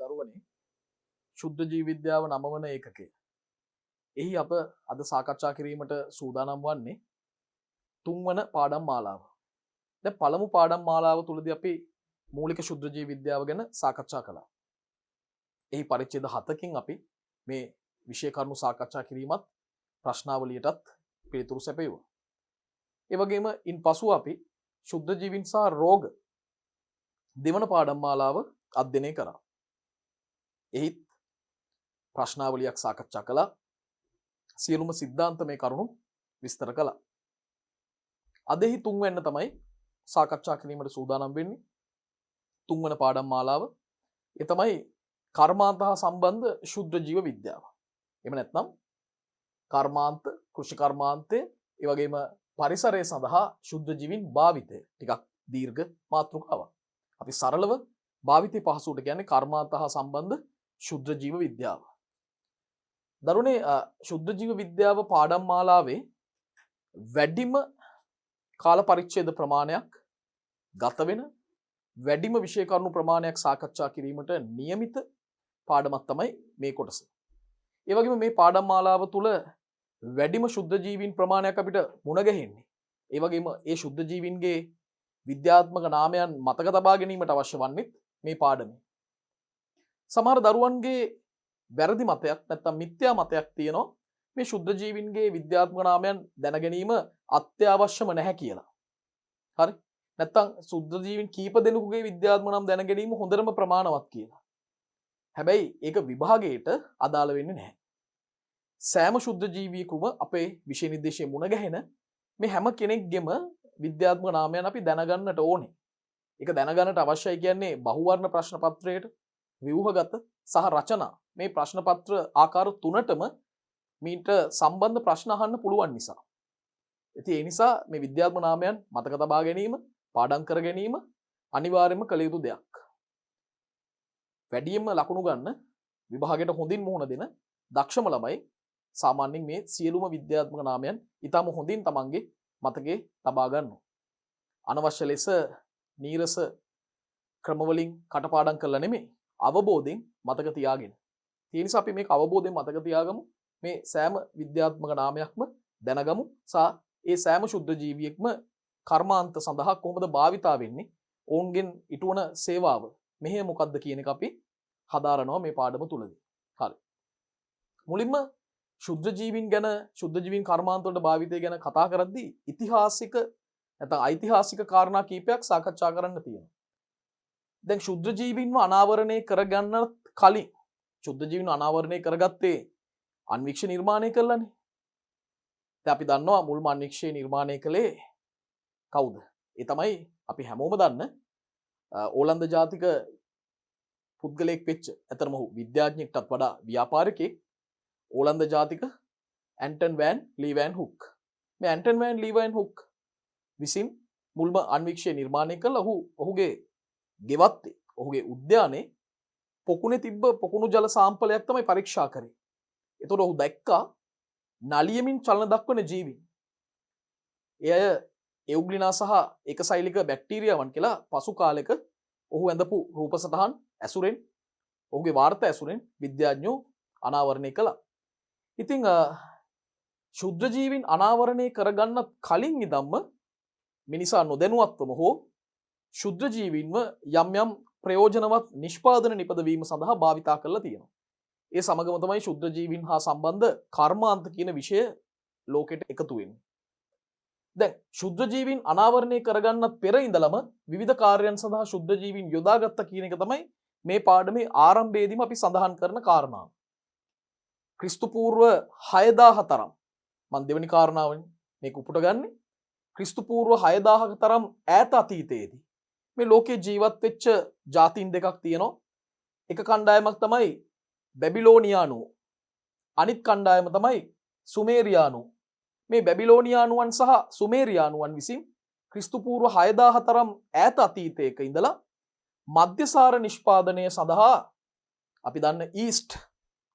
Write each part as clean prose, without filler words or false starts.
දරුවනේ ශුද්ධ ජීව විද්‍යාව නමවන ඒකකය. එහි අප අද සාකච්ඡා කිරීමට සූදානම් වන්නේ තුන්වන පාඩම් මාලාව. දැන් පළමු පාඩම් මාලාව තුලදී අපි මූලික ශුද්ධ ජීව විද්‍යාව ගැන සාකච්ඡා කළා. එහි පරිච්ඡේද 7කින් අපි මේ විෂය කරුණු සාකච්ඡා කිරීමත් ප්‍රශ්නාවලියටත් පිළිතුරු සැපයුවා. ඒ වගේම ඉන්පසු අපි ශුද්ධ ජීවීන් සහ රෝග දෙවන පාඩම් මාලාව අධ්‍යයනය කරා. එහිත් ප්‍රශ්නාවලියක් සාකච්ඡා කළා. සියලුම සිද්ධාන්තමය කරුණු විස්තර කළා. අද එහි තුන්වෙන්න තමයි සාකච්ඡා කිරීමට සූදානම් වෙන්නේ. තුන්වන පාඩම් මාලාව. ඒ තමයි කර්මාන්ත හා සම්බන්ධ ශුද්ධ ජීව විද්‍යාව. එහෙම නැත්නම් කර්මාන්ත, කෘෂි කර්මාන්තය, ඒ වගේම පරිසරය සඳහා ශුද්ධ ජීවීන් භාවිතය. ටිකක් දීර්ඝ මාතෘකාවක්. අපි සරලව භාවිතය පහසුවට කියන්නේ කර්මාන්ත හා සම්බන්ධ ශුද්ධ ජීව විද්‍යාව. දරුවනේ ශුද්ධ ජීව විද්‍යාව පාඩම් මාලාවේ වැඩිම කාල පරිච්ඡේද ප්‍රමාණයක් ගත වෙන වැඩිම විෂය කරුණු ප්‍රමාණයක් සාකච්ඡා කිරීමට નિયમિત පාඩමක් තමයි මේ කොටස. ඒ වගේම මේ පාඩම් මාලාව තුල වැඩිම ශුද්ධ ජීවීන් ප්‍රමාණයක් අපිට මුණ ගැහෙන්නේ. ඒ වගේම ඒ ශුද්ධ ජීවීන්ගේ විද්‍යාත්මක නාමයන් මතක තබා ගැනීමට අවශ්‍ය වන්නේ මේ පාඩමේ. සමහර දරුවන්ගේ වැරදි මතයක් නැත්නම් මිත්‍යා මතයක් තියෙනවා මේ ශුද්ධ ජීවීන්ගේ විද්‍යාත්මක නාමයන් දැන ගැනීම අත්‍යවශ්‍යම නැහැ කියලා. හරි? නැත්නම් ශුද්ධ ජීවීන් කීප දෙනෙකුගේ විද්‍යාත්මක නම් දැන ගැනීම හොඳටම ප්‍රමාණවත් කියලා. හැබැයි ඒක විභාගයට අදාළ වෙන්නේ නැහැ. සෑම ශුද්ධ ජීවියෙකුම අපේ විෂය නිර්දේශයේ මුණ ගැහෙන මේ හැම කෙනෙක්ගෙම විද්‍යාත්මක නාමයන් අපි දැනගන්නට ඕනේ. ඒක දැනගන්නට අවශ්‍යයි කියන්නේ බහුවර්ණ ප්‍රශ්න පත්‍රයට ව්‍යුහගත සහ රචනා මේ ප්‍රශ්න පත්‍ර ආකාර තුනටම මීට සම්බන්ධ ප්‍රශ්න අහන්න පුළුවන් නිසා. ඉතින් ඒ නිසා මේ විද්‍යාත්මක නාමයන් මතක තබා ගැනීම, පාඩම් කර ගැනීම අනිවාර්යයෙන්ම කළ යුතු දෙයක්. වැඩියෙන්ම ලකුණු ගන්න විභාගයට හොඳින් මුහුණ දෙන දක්ෂම ළමයි සාමාන්‍යයෙන් මේ සියලුම විද්‍යාත්මක නාමයන් ඊටම හොඳින් තමන්ගේ මතකයේ තබා ගන්නවා. අනවශ්‍ය ලෙස නීරස ක්‍රමවලින් කටපාඩම් කරලා නෙමෙයි අවබෝධයෙන් මතක තියාගෙන. ඒ නිසා අපි මේක අවබෝධයෙන් මතක තියාගමු. මේ සෑම විද්‍යාත්මක නාමයක්ම දැනගමු සහ ඒ සෑම ශුද්ධ ජීවියෙක්ම කර්මාන්ත සඳහා කොහොමද භාවිතා වෙන්නේ? ඔවුන්ගෙන් ඉටුවන සේවාව මෙහෙය මොකක්ද කියන එක අපි හදාරනවා මේ පාඩම තුලදී. හරි. මුලින්ම ශුද්ධ ජීවීන් ගැන ශුද්ධ ජීවීන් කර්මාන්ත වලට භාවිතය ගැන කතා කරද්දී ඉතිහාසික නැත්නම් ඓතිහාසික කාරණා කීපයක් සාකච්ඡා කරන්න තියෙනවා. දැන් ශුද්ධ ජීවීන්ව අනාවරණය කරගන්න කලින් ශුද්ධ ජීවීන් අනාවරණය කරගත්තේ අන්වීක්ෂ නිර්මාණය කළානේ. දැන් අපි දන්නවා මුල්ම අන්වීක්ෂය නිර්මාණය කළේ කවුද? ඒ තමයි අපි හැමෝම දන්න ඕලන්ද ජාතික පුද්ගලයෙක් වෙච්ච අතරම ඔහු විද්‍යාඥයෙක්ටත් වඩා ව්‍යාපාරිකයෙක් ඕලන්ද ජාතික ඇන්ටන් වෑන් ලීවෑන් හුක්. මේ ඇන්ටන් වෑන් ලීවෑන් හුක් විසින් මුල්ම අන්වීක්ෂය නිර්මාණය කළ ඔහුගේ ගෙවත්තේ ඔහුගේ උද්‍යානයේ පොකුණේ තිබ්බ පොකුණු ජල සාම්පලයක් තමයි පරීක්ෂා කරේ. එතකොට ඔහු දැක්කා නලියමින් චලන දක්වන ජීවීන්. එය එව්ග්ලිනා සහ ඒකසෛලික බැක්ටීරියාවන් කියලා පසු කාලෙක ඔහු ඇඳපු රූප සටහන් ඇසුරෙන් ඔහුගේ වාර්තා ඇසුරෙන් විද්‍යාඥයෝ අනාවරණය කළා. ඉතින් ශුද්ධ ජීවීන් අනාවරණය කරගන්න කලින් ඉඳන්ම මිනිසා නොදැනුවත්වම හෝ ශුද්ධ ජීවීන්ව යම් යම් ප්‍රයෝජනවත් නිෂ්පාදන නිපදවීම සඳහා භාවිතා කරලා තියෙනවා. ඒ සමගම තමයි ශුද්ධ ජීවීන් හා සම්බන්ධ කර්මාන්ත කියන විෂය ලෝකෙට එකතු වෙන්නේ. දැන් ශුද්ධ ජීවීන් අනාවරණය කරගන්නත් පෙර ඉඳලම විවිධ කාර්යයන් සඳහා ශුද්ධ ජීවීන් යොදාගත්ත කියන එක තමයි මේ පාඩමේ ආරම්භයේදීම අපි සඳහන් කරන කාරණාව. ක්‍රිස්තු පූර්ව 6000 තරම් මම දෙවෙනි කාරණාවෙන් මේක උපුට ගන්නේ. ක්‍රිස්තු පූර්ව 6000ක තරම් ඈත අතීතයේදී මේ ලෝකේ ජීවත් වෙච්ච ජාතීන් දෙකක් තියෙනවා. එක කණ්ඩායමක් තමයි බැබිලෝනියානුවෝ. අනිත් කණ්ඩායම තමයි සුමේරියානුවෝ. මේ බැබිලෝනියානුවන් සහ සුමේරියානුවන් විසින් ක්‍රිස්තු පූර්ව 6000 තරම් ඈත අතීතයක ඉඳලා මධ්‍යසාර නිෂ්පාදනය සඳහා අපි දන්න ඊස්ට්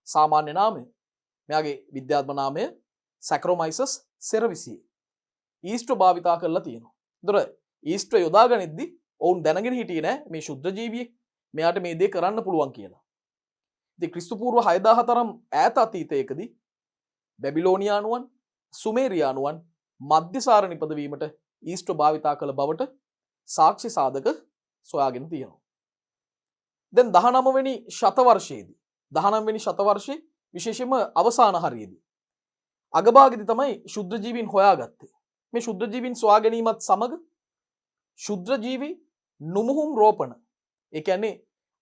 සාමාන්‍ය නාමය. මෙයාගේ විද්‍යාත්මක නාමය සැක්‍රොමයිසස් සෙරවිසිය. ඊස්ට් භාවිතා කරලා තියෙනවා. ඒතර ඊස්ට් යොදාගනිද්දි ඔවුන් දැනගෙන හිටියේ නෑ මේ ශුද්ධ ජීවියෙක් මෙයාට මේ දේ කරන්න පුළුවන් කියලා. ඉතින් ක්‍රිස්තු පූර්ව 6000 තරම් ඈත අතීතයකදී බැබිලෝනියානුවන් සුමේරියානුවන් මධ්‍යසාර නිපදවීමට ඊස්ට්‍රෝ භාවිතා කළ බවට සාක්ෂි සාධක සොයාගෙන තියෙනවා. දැන් 19 වෙනි ශතවර්ෂයේදී 19 වෙනි ශතවර්ෂයේ විශේෂයෙන්ම අවසාන හරියේදී අගභාගයේදී තමයි ශුද්ධ ජීවීන් හොයාගත්තේ. මේ ශුද්ධ ජීවීන් සොයා ගැනීමත් සමග ශුද්ධ ජීවි නුමුහුම් රෝපණ, ඒ කියන්නේ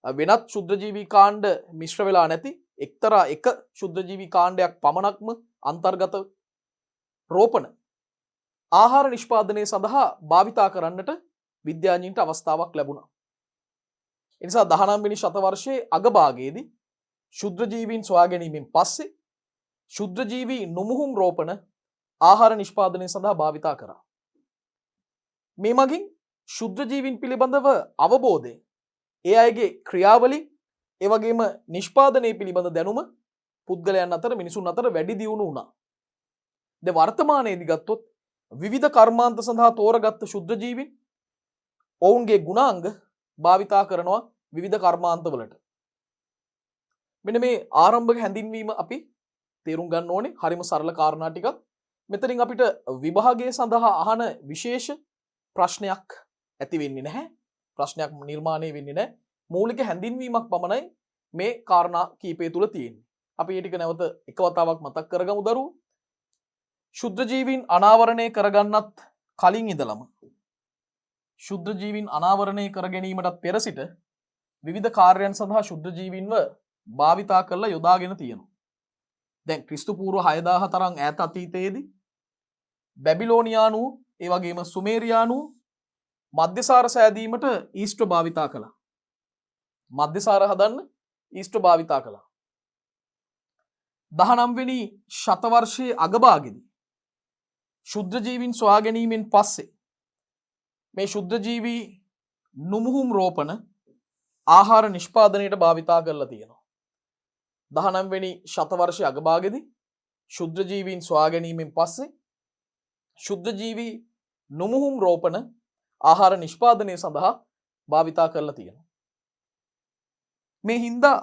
වෙනත් ශුද්ධ ජීවී කාණ්ඩ මිශ්‍ර වෙලා නැති එක්තරා එක ශුද්ධ ජීවී කාණ්ඩයක් පමණක්ම අන්තර්ගත රෝපණ ආහාර නිෂ්පාදනය සඳහා භාවිතා කරන්නට විද්‍යාඥයින්ට අවස්ථාවක් ලැබුණා. ඒ නිසා 19 වෙනි ශතවර්ෂයේ අගභාගයේදී ශුද්ධ ජීවීන් සොයා ගැනීමෙන් පස්සේ ශුද්ධ ජීවී නුමුහුම් රෝපණ ආහාර නිෂ්පාදනය සඳහා භාවිතා කරා. මේ මගින් ශුද්ධ ජීවීන් පිළිබඳව අවබෝධය, ඒ අයගේ ක්‍රියාවලිය, ඒ වගේම නිෂ්පාදනය පිළිබඳ දැනුම පුද්ගලයන් අතර මිනිසුන් අතර වැඩි දියුණු වුණා. දැන් වර්තමානයේදී ගත්තොත් විවිධ කර්මාන්ත සඳහා තෝරගත්ත ශුද්ධ ජීවීන් ඔවුන්ගේ ගුණාංග භාවිතා කරනවා විවිධ කර්මාන්තවලට. මෙන්න මේ ආරම්භක හැඳින්වීම අපි තේරුම් ගන්න ඕනේ. හරිම සරල කාරණා ටිකක්. මෙතනින් අපිට විභාගය සඳහා අහන විශේෂ ප්‍රශ්නයක් ඇති වෙන්නේ නැහැ. ප්‍රශ්නයක් නිර්මාණය වෙන්නේ නැහැ. මූලික හැඳින්වීමක් පමණයි මේ කාරණා කීපය තුල තියෙන්නේ. අපි මේ ටික නැවත එක වතාවක් මතක් කරගමු දරුවෝ. ශුද්ධ ජීවීන් අනාවරණය කරගන්නත් කලින් ඉඳලම ශුද්ධ ජීවීන් අනාවරණය කර ගැනීමටත් පෙර සිට විවිධ කාර්යයන් සඳහා ශුද්ධ ජීවීන්ව භාවිතා කරලා යොදාගෙන තියෙනවා. දැන් ක්‍රිස්තු පූර්ව 6000 තරම් ඈත අතීතයේදී බැබිලෝනියානු ඒ වගේම සුමේරියානු මධ්‍යසාර සෑදීමට ඊස්ට්‍රෝ භාවිතා කළා. මධ්‍යසාර හදන්න ඊස්ට්‍රෝ භාවිතා කළා. 19 වෙනි ශතවර්ෂයේ අගභාගයේදී ශුද්ධ ජීවීන් සොයා ගැනීමෙන් පස්සේ මේ ශුද්ධ ජීවී නුමුහුම් රෝපණ ආහාර නිෂ්පාදනයට භාවිතා කරලා තියෙනවා. 19 වෙනි ශතවර්ෂයේ අගභාගයේදී ශුද්ධ ජීවීන් සොයා ගැනීමෙන් පස්සේ ශුද්ධ ජීවී නුමුහුම් රෝපණ ආහාර නිෂ්පාදනය සඳහා භාවිතා කරලා තියෙනවා. මේ හින්දා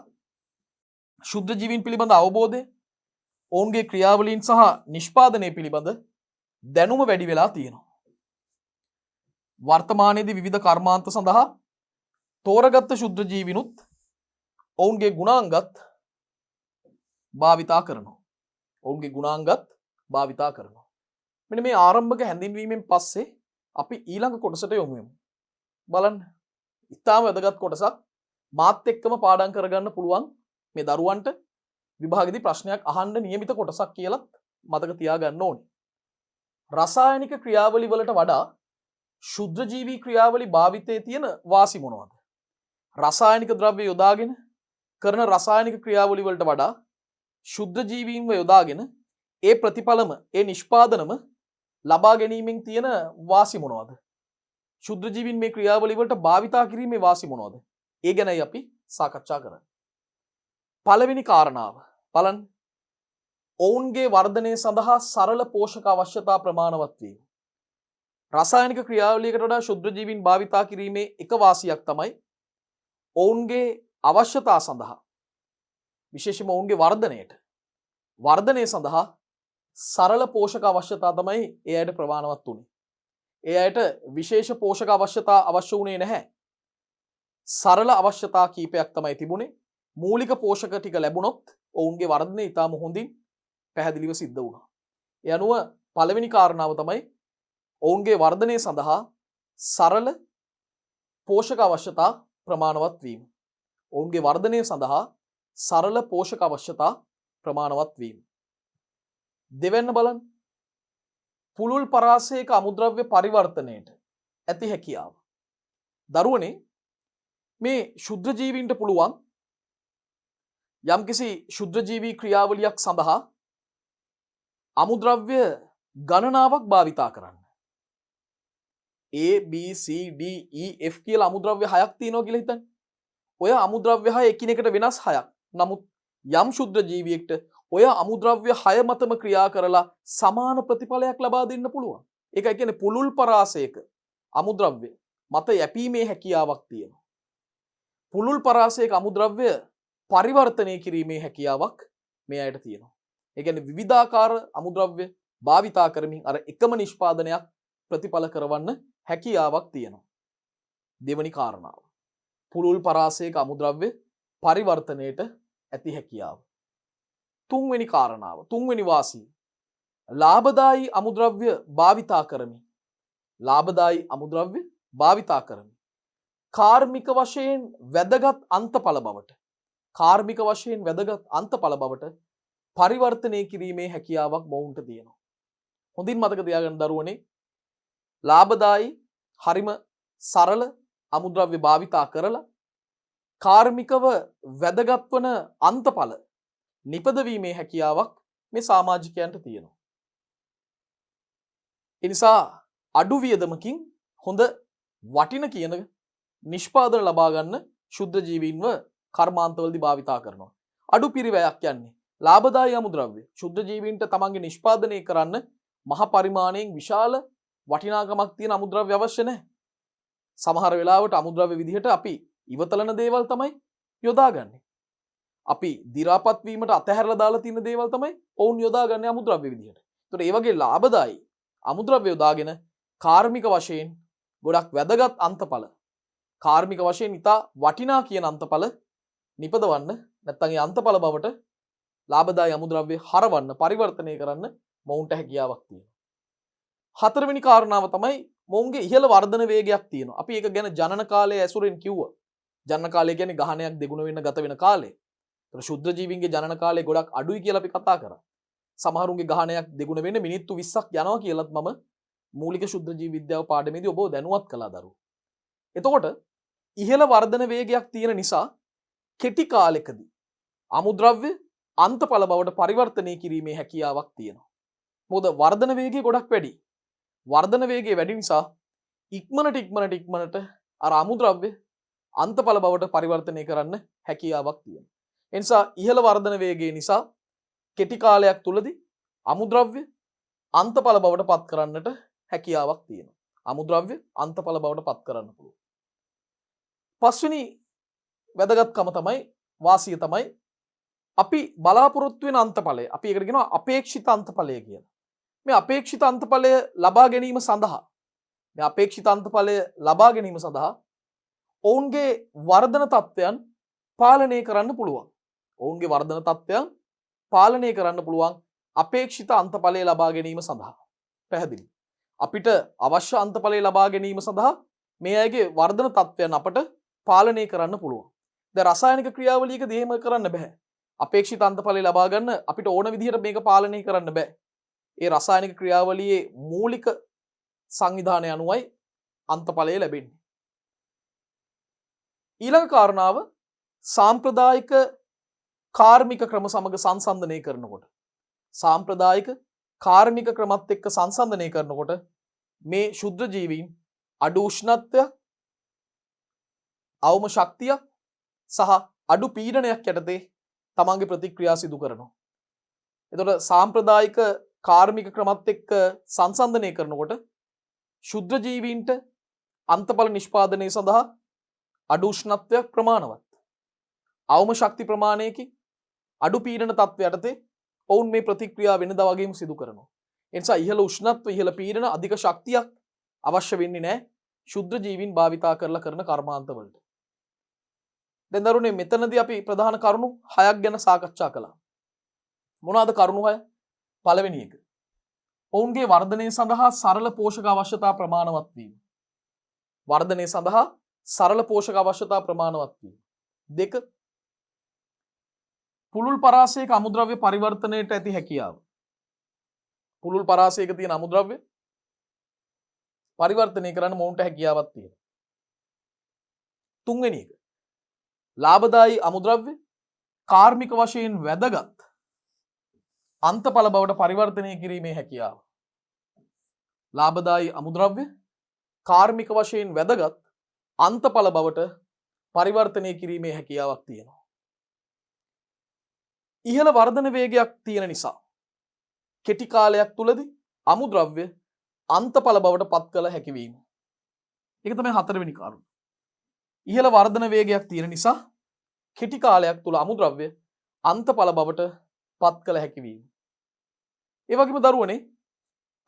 ශුද්ධ ජීවීන් පිළිබඳ අවබෝධය, ඔවුන්ගේ ක්‍රියාවලීන් සහ නිෂ්පාදනය පිළිබඳ දැනුම වැඩි වෙලා තියෙනවා. වර්තමානයේදී විවිධ කර්මාන්ත සඳහා තෝරගත්ත ශුද්ධ ජීවිනුත් ඔවුන්ගේ ගුණාංගත් භාවිතා කරනවා. ඔවුන්ගේ ගුණාංගත් භාවිතා කරනවා. මෙන්න මේ ආරම්භක හැඳින්වීමෙන් පස්සේ අපි ඊළඟ කොටසට යමු. බලන්න. ඉතාම වැදගත් කොටසක්. මාත් එක්කම පාඩම් කරගන්න පුළුවන් මේ දරුවන්ට විභාගෙදී ප්‍රශ්නයක් අහන්න නියමිත කොටසක් කියලා මතක තියාගන්න ඕනේ. රසායනික ක්‍රියාවලි වලට වඩා ශුද්ධ ජීවී ක්‍රියාවලි භාවිතයේ තියෙන වාසි මොනවද? රසායනික ද්‍රව්‍ය යොදාගෙන කරන රසායනික ක්‍රියාවලි වලට වඩා ශුද්ධ ජීවීන්ව යොදාගෙන ඒ ප්‍රතිඵලම ඒ නිෂ්පාදනම ලබා ගැනීමෙන් තියෙන වාසි මොනවද? ශුද්ධ ජීවීන් මේ ක්‍රියාවලි වලට භාවිතා කිරීමේ වාසි මොනවද? ඒ ගැනයි අපි සාකච්ඡා කරන්නේ. පළවෙනි කාරණාව බලන්න. ඔවුන්ගේ වර්ධනය සඳහා සරල පෝෂක අවශ්‍යතා ප්‍රමාණවත් වීම. රසායනික ක්‍රියාවලියකට වඩා ශුද්ධ ජීවීන් භාවිතා කිරීමේ එක වාසියක් තමයි ඔවුන්ගේ අවශ්‍යතා සඳහා විශේෂයෙන්ම ඔවුන්ගේ වර්ධනය සඳහා සරල පෝෂක අවශ්‍යතා තමයි ඒ අයට ප්‍රමාණවත් උනේ. ඒ අයට විශේෂ පෝෂක අවශ්‍යතා අවශ්‍ය වුණේ නැහැ. සරල අවශ්‍යතා කීපයක් තමයි තිබුණේ. මූලික පෝෂක ටික ලැබුණොත් ඔවුන්ගේ වර්ධනය ඉතාම හොඳින් පැහැදිලිව සිද්ධ වුණා. ඒ අනුව පළවෙනි කාරණාව තමයි ඔවුන්ගේ වර්ධනය සඳහා සරල පෝෂක අවශ්‍යතා ප්‍රමාණවත් වීම. ඔවුන්ගේ වර්ධනය සඳහා සරල පෝෂක අවශ්‍යතා ප්‍රමාණවත් වීම. දෙවැන්න බලන්න. පුළුල් පරාසයක අමුද්‍රව්‍ය පරිවර්තනයට ඇති හැකියාව. දරුවනේ මේ ශුද්ධ ජීවීන්ට පුළුවන් යම්කිසි ශුද්ධ ජීවී ක්‍රියාවලියක් සඳහා අමුද්‍රව්‍ය ගණනාවක් භාවිතා කරන්න. A B C D E F කියලා අමුද්‍රව්‍ය 6ක් තියෙනවා කියලා හිතන්න. ඔය අමුද්‍රව්‍ය 6 එකිනෙකට වෙනස් 6ක්. නමුත් යම් ශුද්ධ ජීවියෙක්ට ඔය අමුද්‍රව්‍ය 6 මතම ක්‍රියා කරලා සමාන ප්‍රතිඵලයක් ලබා දෙන්න පුළුවන්. ඒකයි කියන්නේ පුළුල් පරාසයක අමුද්‍රව්‍ය මත යැපීමේ හැකියාවක් තියෙනවා. පුළුල් පරාසයක අමුද්‍රව්‍ය පරිවර්තනය කිරීමේ හැකියාවක් මේ අයට තියෙනවා. ඒ කියන්නේ විවිධාකාර අමුද්‍රව්‍ය භාවිතා කරමින් අර එකම නිෂ්පාදනයක් ප්‍රතිඵල කරවන්න හැකියාවක් තියෙනවා. දෙවැනි කාරණාව. පුළුල් පරාසයක අමුද්‍රව්‍ය පරිවර්තනයට ඇති හැකියාව. තුන්වෙනි කාරණාව, තුන්වෙනි වාසිය. ලාභදායී අමුද්‍රව්‍ය භාවිතා කරමින් කාර්මික වශයෙන් වැදගත් අන්තඵල බවට පරිවර්තනය කිරීමේ හැකියාවක් මොවුන්ට තියෙනවා. හොඳින් මතක තියාගන්න දරුවනේ, ලාභදායී හරිම සරල අමුද්‍රව්‍ය භාවිතා කරලා කාර්මිකව වැදගත් වන අන්තඵල නිපදවීමේ හැකියාවක් මේ සමාජිකයන්ට තියෙනවා. ඒ නිසා අඩු වියදමකින් හොඳ වටින කියන නිෂ්පාදන ලබා ගන්න ශුද්ධ ජීවීන්ව කර්මාන්තවලදී භාවිතා කරනවා. අඩු පිරිවැයක් යන්නේ ලාභදායී අමුද්‍රව්‍ය ශුද්ධ ජීවීන්ට තමන්ගේ නිෂ්පාදනය කරන්න මහ පරිමාණයෙන් විශාල වටිනාකමක් තියෙන අමුද්‍රව්‍ය අවශ්‍ය නැහැ. සමහර වෙලාවට අමුද්‍රව්‍ය විදිහට අපි ඉවතලන දේවල් තමයි යොදාගන්නේ. අපි දි รา පත් වීමට අතහැරලා දාලා තියෙන දේවල් තමයි ඔවුන් යොදාගන්නේ අමුද්‍රව්‍ය විදිහට. ඒතකොට ඒ වගේ ලාභදායී අමුද්‍රව්‍ය යොදාගෙන කාර්මික වශයෙන් ගොඩක් වැදගත් අන්තඵල, කාර්මික වශයෙන් ඉතා වටිනා කියන අන්තඵල නිපදවන්න නැත්නම් ඒ අන්තඵල බවට ලාභදායී අමුද්‍රව්‍ය හරවන්න, පරිවර්තනය කරන්න මොවුන්ට හැකියාවක් තියෙනවා. හතරවෙනි කාරණාව තමයි මොවුන්ගේ ඉහළ වර්ධන වේගයක් තියෙනවා. අපි ඒක ගැන ජනන කාලයේ ඇසුරෙන් කිව්වා. ජනන කාලය කියන්නේ ගහනයක් දෙගුණ වෙන්න ගත වෙන කාලය. ඒතර ශුද්ධ ජීවීන්ගේ ජනන කාලය ගොඩක් අඩුයි කියලා අපි කතා කරා. සමහරුන්ගේ ගහනයක් දෙගුණ වෙන්න මිනිත්තු 20ක් යනවා කියලාත් මම මූලික ශුද්ධ ජීව විද්‍යාව පාඩමේදී ඔබව දැනුවත් කළා දරුවෝ. එතකොට ඉහළ වර්ධන වේගයක් තියෙන නිසා කෙටි කාලෙකදී අමුද්‍රව්‍ය අන්තඵල බවට පරිවර්තනය කිරීමේ හැකියාවක් තියෙනවා. මොකද වර්ධන වේගය ගොඩක් වැඩි. වර්ධන වේගය වැඩි නිසා ඉක්මනට අර අමුද්‍රව්‍ය අන්තඵල බවට පරිවර්තනය කරන්න හැකියාවක් තියෙනවා. ඒ නිසා ඉහළ වර්ධන වේගය නිසා කෙටි කාලයක් තුලදී අමුද්‍රව්‍ය අන්තඵල බවට පත් කරන්නට හැකියාවක් තියෙනවා. අමුද්‍රව්‍ය අන්තඵල බවට පත් කරන්න පුළුවන්. පස්වෙනි වැදගත්කම තමයි, වාසිය තමයි අපි බලාපොරොත්තු වෙන අන්තඵලය. අපි ඒකට කියනවා අපේක්ෂිත අන්තඵලය කියලා. මේ අපේක්ෂිත අන්තඵලය ලබා ගැනීම සඳහා ඔවුන්ගේ වර්ධන තත්ත්වයන් පාලනය කරන්න පුළුවන්. අපේක්ෂිත අන්තඵලය ලබා ගැනීම සඳහා. පැහැදිලි. අපිට අවශ්‍ය අන්තඵලය ලබා ගැනීම සඳහා මේ අයගේ වර්ධන තත්ත්වයන් අපට පාලනය කරන්න පුළුවන්. දැන් රසායනික ක්‍රියාවලියකදී එහෙම කරන්න බෑ. අපේක්ෂිත අන්තඵලය ලබා ගන්න අපිට ඕන විදිහට මේක පාලනය කරන්න බෑ. ඒ රසායනික ක්‍රියාවලියේ මූලික සංවිධානය අනුවයි අන්තඵලය ලැබෙන්නේ. ඊළඟ කාරණාව, සාම්ප්‍රදායික කාර්මික ක්‍රම සමග සංසන්දනය කරනකොට මේ ශුද්ධ ජීවීන් අඩු උෂ්ණත්වයක්, අවම ශක්තියක් සහ අඩු පීඩනයක් යටතේ තමන්ගේ ප්‍රතික්‍රියා සිදු කරනවා. එතකොට සාම්ප්‍රදායික කාර්මික ක්‍රමත් එක්ක සංසන්දනය කරනකොට ශුද්ධ ජීවීන්ට අන්තඵල නිෂ්පාදනය සඳහා අඩු උෂ්ණත්වයක් ප්‍රමාණවත්, අවම ශක්ති ප්‍රමාණයකින් අඩු පීඩන තත්ත්වයට යටතේ ඔවුන් මේ ප්‍රතික්‍රියා වෙනදා වගේම සිදු කරනවා. ඒ නිසා ඉහළ උෂ්ණත්ව, ඉහළ පීඩන, අධික ශක්තියක් අවශ්‍ය වෙන්නේ නැහැ ශුද්ධ ජීවීන් භාවිතා කරලා කරන කර්මාන්තවලට. දැන් දරුවනේ, මෙතනදී අපි ප්‍රධාන කරුණු 6ක් ගැන සාකච්ඡා කළා. මොනවාද කරුණු 6? පළවෙනි එක, ඔවුන්ගේ වර්ධනය සඳහා සරල පෝෂක අවශ්‍යතා ප්‍රමාණවත් වීම. දෙක, පුළුල් පරාසයක අමුද්‍රව්‍ය පරිවර්තනයට ඇති හැකියාව. පුළුල් පරාසයක තියෙන අමුද්‍රව්‍ය පරිවර්තනය කරන්න මොවුන්ට හැකියාවක් තියෙනවා. තුන්වෙනි එක, ලාභදායී අමුද්‍රව්‍ය කාර්මික වශයෙන් වැදගත් අන්තඵල බවට පරිවර්තනය කිරීමේ හැකියාව. ලාභදායී අමුද්‍රව්‍ය කාර්මික වශයෙන් වැදගත් අන්තඵල බවට පරිවර්තනය කිරීමේ හැකියාවක් තියෙනවා. ඉහළ වර්ධන වේගයක් තියෙන නිසා කෙටි කාලයක් තුලදී අමුද්‍රව්‍ය අන්තඵල බවට පත් කළ හැකි වීම. ඒක තමයි හතරවෙනි කාරණා. ඉහළ වර්ධන වේගයක් තියෙන නිසා කෙටි කාලයක් තුල අමුද්‍රව්‍ය අන්තඵල බවට පත් කළ හැකි වීම. ඒ වගේම දරුවනේ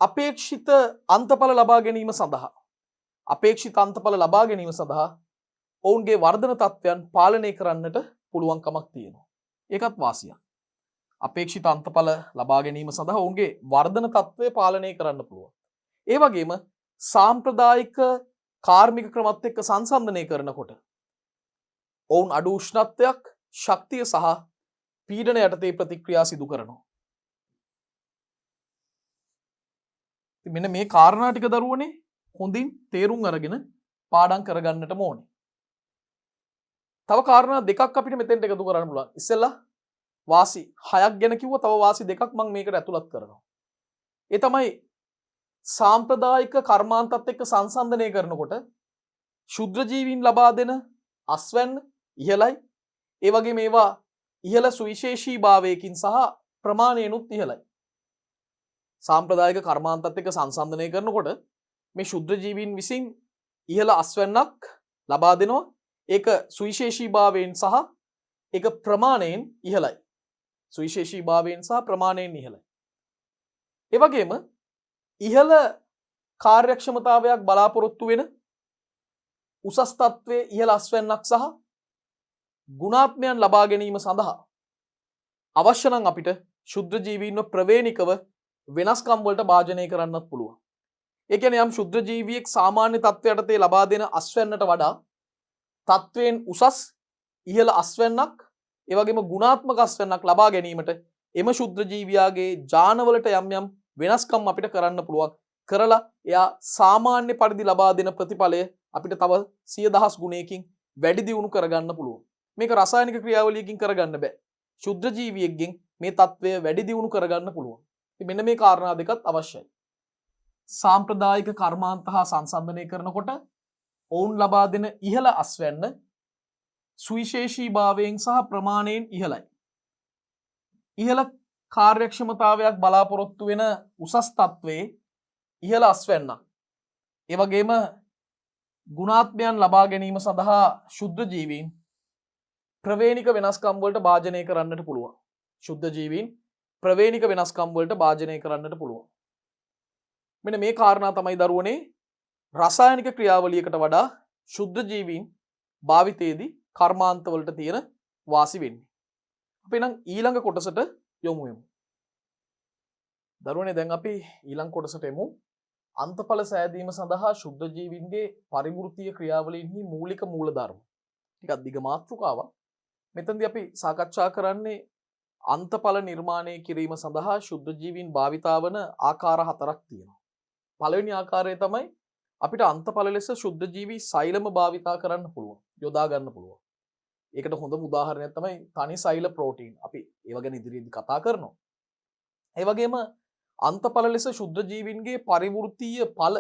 අපේක්ෂිත අන්තඵල ලබා ගැනීම සඳහා ඔවුන්ගේ වර්ධන තත්ත්වයන් පාලනය කරන්නට පුළුවන්කමක් තියෙනවා. ඒකත් වාසියක්. අපේක්ෂිත අන්තඵල ලබා ගැනීම සඳහා ඔවුන්ගේ වර්ධන තත්ත්වය පාලනය කරන්න පුළුවන්. ඒ වගේම සාම්ප්‍රදායික කාර්මික ක්‍රමත් එක්ක සංසන්දනය කරනකොට ඔවුන් අඩු උෂ්ණත්වයක්, ශක්තිය සහ පීඩන යටතේ ප්‍රතික්‍රියා සිදු කරනවා. මෙන්න මේ කාරණා ටික දරුවනේ හොඳින් තේරුම් අරගෙන පාඩම් කරගන්නට ඕනේ. තව කාරණා දෙකක් අපිට මෙතෙන්ට එකතු කරන්න පුළුවන්. ඉස්සෙල්ලා වාසි 6ක් ගැන කිව්වා, තව වාසි දෙකක් මම මේකට ඇතුළත් කරනවා. ඒ තමයි සාම්ප්‍රදායික කර්මාන්තත් එක්ක සංසන්දනය කරනකොට ශුද්‍ර ජීවීන් ලබා දෙන අස්වැන්න ඉහළයි. ඒ වගේම ඒවා ඉහළ සුවිශේෂී භාවයකින් සහ ප්‍රමාණයනුත් ඉහළයි. සාම්ප්‍රදායික කර්මාන්තත් එක්ක සංසන්දනය කරනකොට මේ ශුද්‍ර ජීවීන් විසින් ඉහළ අස්වැන්නක් ලබා දෙනවා. ඒක සුවිශේෂී භාවයෙන් සහ ඒක ප්‍රමාණයෙන් ඉහළයි. සුවිශේෂී භාවයෙන් සහ ප්‍රමාණයෙන් ඉහළයි. ඒ වගේම ඉහළ කාර්යක්ෂමතාවයක් බලාපොරොත්තු වෙන උසස් තත්ත්වයේ ඉහළ අස්වැන්නක් සහ ගුණාත්මයන් ලබා ගැනීම සඳහා අවශ්‍ය නම් අපිට ශුද්‍ර ජීවීන්ව ප්‍රවේණිකව වෙනස්කම් වලට භාජනය කරන්නත් පුළුවන්. ඒ කියන්නේ යම් ශුද්‍ර ජීවියෙක් සාමාන්‍ය තත්ත්වයට ලබා දෙන අස්වැන්නට වඩා තත්වයෙන් උසස් ඉහළ අස්වැන්නක්, ඒ වගේම ගුණාත්මක අස්වැන්නක් ලබා ගැනීමට එම ශුද්‍ර ජීවියාගේ ජානවලට යම් යම් වෙනස්කම් අපිට කරන්න පුළුවන්. කරලා එයා සාමාන්‍ය පරිදි ලබා දෙන ප්‍රතිඵලය අපිට තව 100,000 ගුණයකින් වැඩි දියුණු කරගන්න පුළුවන්. මේක රසායනික ක්‍රියාවලියකින් කරගන්න බෑ. ශුද්‍ර ජීවියෙක්ගෙන් මේ తත්වය වැඩි දියුණු කරගන්න පුළුවන්. ඉතින් මෙන්න මේ කාරණා දෙකත් අවශ්‍යයි. සාම්ප්‍රදායික කර්මාන්ත හා සංසන්දනය කරනකොට ඔවුන් ලබා දෙන ඉහළ අස්වැන්න සුවිශේෂී භාවයෙන් සහ ප්‍රමාණයෙන් ඉහළයි. ඉහළ කාර්යක්ෂමතාවයක් බලාපොරොත්තු වෙන උසස් තත්වයේ ඉහළ අස්වැන්න. ඒ වගේම ගුණාත්මයන් ලබා ගැනීම සඳහා ශුද්ධ ජීවීන් ප්‍රවේණික වෙනස්කම් වලට භාජනය කරන්නට පුළුවන්. ශුද්ධ ජීවීන් ප්‍රවේණික වෙනස්කම් වලට භාජනය කරන්නට පුළුවන්. මෙන්න මේ කාරණා තමයි දරුවනේ රසායනික ක්‍රියාවලියකට වඩා ශුද්ධ ජීවීන් භාවිතයේදී කර්මාන්ත වලට තියෙන වාසි වෙන්නේ. අපි නම් ඊළඟ කොටසට යමු. දරුවනේ දැන් අපි ඊළඟ කොටසට එමු. අන්තඵල සෑදීම සඳහා ශුද්ධ ජීවීන්ගේ පරිවෘත්තීය ක්‍රියාවලීන්හි මූලික මූලධර්ම. ටිකක් දිග මාතෘකාවක්. මෙතනදී අපි සාකච්ඡා කරන්නේ අන්තඵල නිර්මාණය කිරීම සඳහා ශුද්ධ ජීවීන් භාවිතා වන ආකාර 4ක් තියෙනවා. පළවෙනි ආකාරය තමයි අපිට අන්තඵල ලෙස ශුද්ධ ජීවී සෛලම භාවිතා කරන්න පුළුවන්. යොදා ගන්න පුළුවන්. ඒකට හොඳම උදාහරණයක් තමයි තනි සෛල ප්‍රෝටීන්. අපි ඒව ගැන ඉදිරියේදී කතා කරනවා. ඒ වගේම අන්තඵල ලෙස ශුද්ධ ජීවීන්ගේ පරිවෘත්තීය ඵල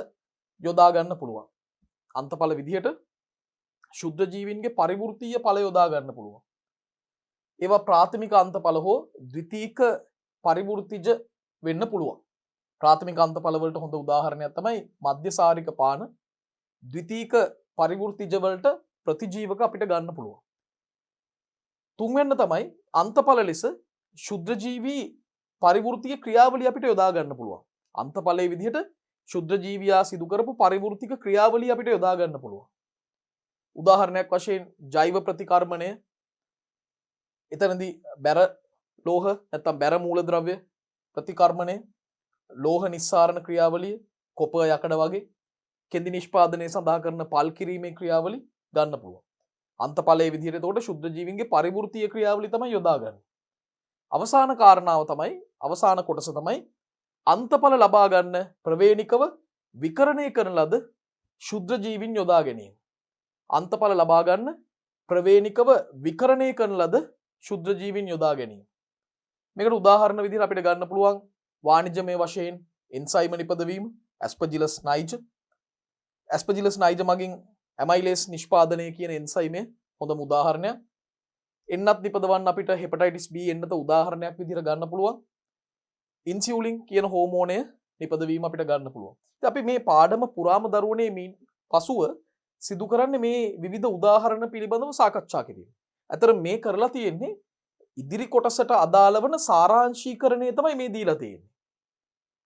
යොදා ගන්න පුළුවන්. අන්තඵල විදිහට ශුද්ධ ජීවීන්ගේ පරිවෘත්තීය ඵල යොදා ගන්න පුළුවන්. ඒවා ප්‍රාථමික අන්තඵල හෝ ද්විතීක පරිවෘත්තිජ වෙන්න පුළුවන්. ප්‍රාථමික අන්තඵල වලට හොඳ උදාහරණයක් තමයි මධ්‍යසාරික පාන. ද්විතීක පරිවෘත්තිජ වලට ප්‍රතිජීවක අපිට ගන්න පුළුවන්. තුන්වෙන්න තමයි අන්තඵල ලෙස ශුද්ධ ජීවී පරිවෘත්තීය ක්‍රියාවලිය අපිට යොදා ගන්න පුළුවන්. අන්තඵලයේ විදිහට ශුද්ධ ජීවියා සිදු කරපු පරිවෘත්තික ක්‍රියාවලිය අපිට යොදා ගන්න පුළුවන්. උදාහරණයක් වශයෙන් ජෛව ප්‍රතිකර්මණය, එතනදී බැර ලෝහ නැත්නම් බැර මූලද්‍රව්‍ය ප්‍රතිකර්මණය, ලෝහ නිස්සාරණ ක්‍රියාවලිය, කොප යකඩ වගේ කෙඳි නිෂ්පාදනය සඳහා කරන පල් කිරීමේ ක්‍රියාවලිය ගන්න පුළුවන්. අන්තඵලයේ විදිහට එතකොට ශුද්ධ ජීවීන්ගේ පරිවෘත්තීය ක්‍රියාවලිය තමයි යොදා ගන්න. අවසාන කාරණාව තමයි අවසාන කොටස තමයි අන්තඵල ලබා ගන්න ප්‍රවේණිකව විකරණය කරන ලද ශුද්ධ ජීවීන් යොදා ගැනීම. අන්තඵල ලබා ගන්න ප්‍රවේණිකව විකරණය කරන ලද ශුද්ධ ජීවීන් යොදා ගැනීම. මේකට උදාහරණ විදිහට අපිට ගන්න පුළුවන් වාණිජමය වශයෙන් එන්සයිම නිපදවීම, ඇස්පර්ජිලස් නයිජ. ඇස්පර්ජිලස් නයිජ මගින් ඇමයිලේස් නිෂ්පාදනය කියන එන්සයිමේ හොඳම උදාහරණයක්. එන්නත් නිපදවන්න අපිට හෙපටයිටිස් B එන්නත උදාහරණයක් විදිහට ගන්න පුළුවන්. ඉන්සියුලින් කියන හෝමෝනය නිපදවීම අපිට ගන්න පුළුවන්. ඉතින් අපි මේ පාඩම පුරාම දරුවනේ මේ පසුව සිදු කරන්නේ මේ විවිධ උදාහරණ පිළිබඳව සාකච්ඡා කිරීම. අතර මේ කරලා තියෙන්නේ ඉදිරි කොටසට අදාළ වන සාරාංශීකරණය තමයි මේ දීලා තියෙන්නේ.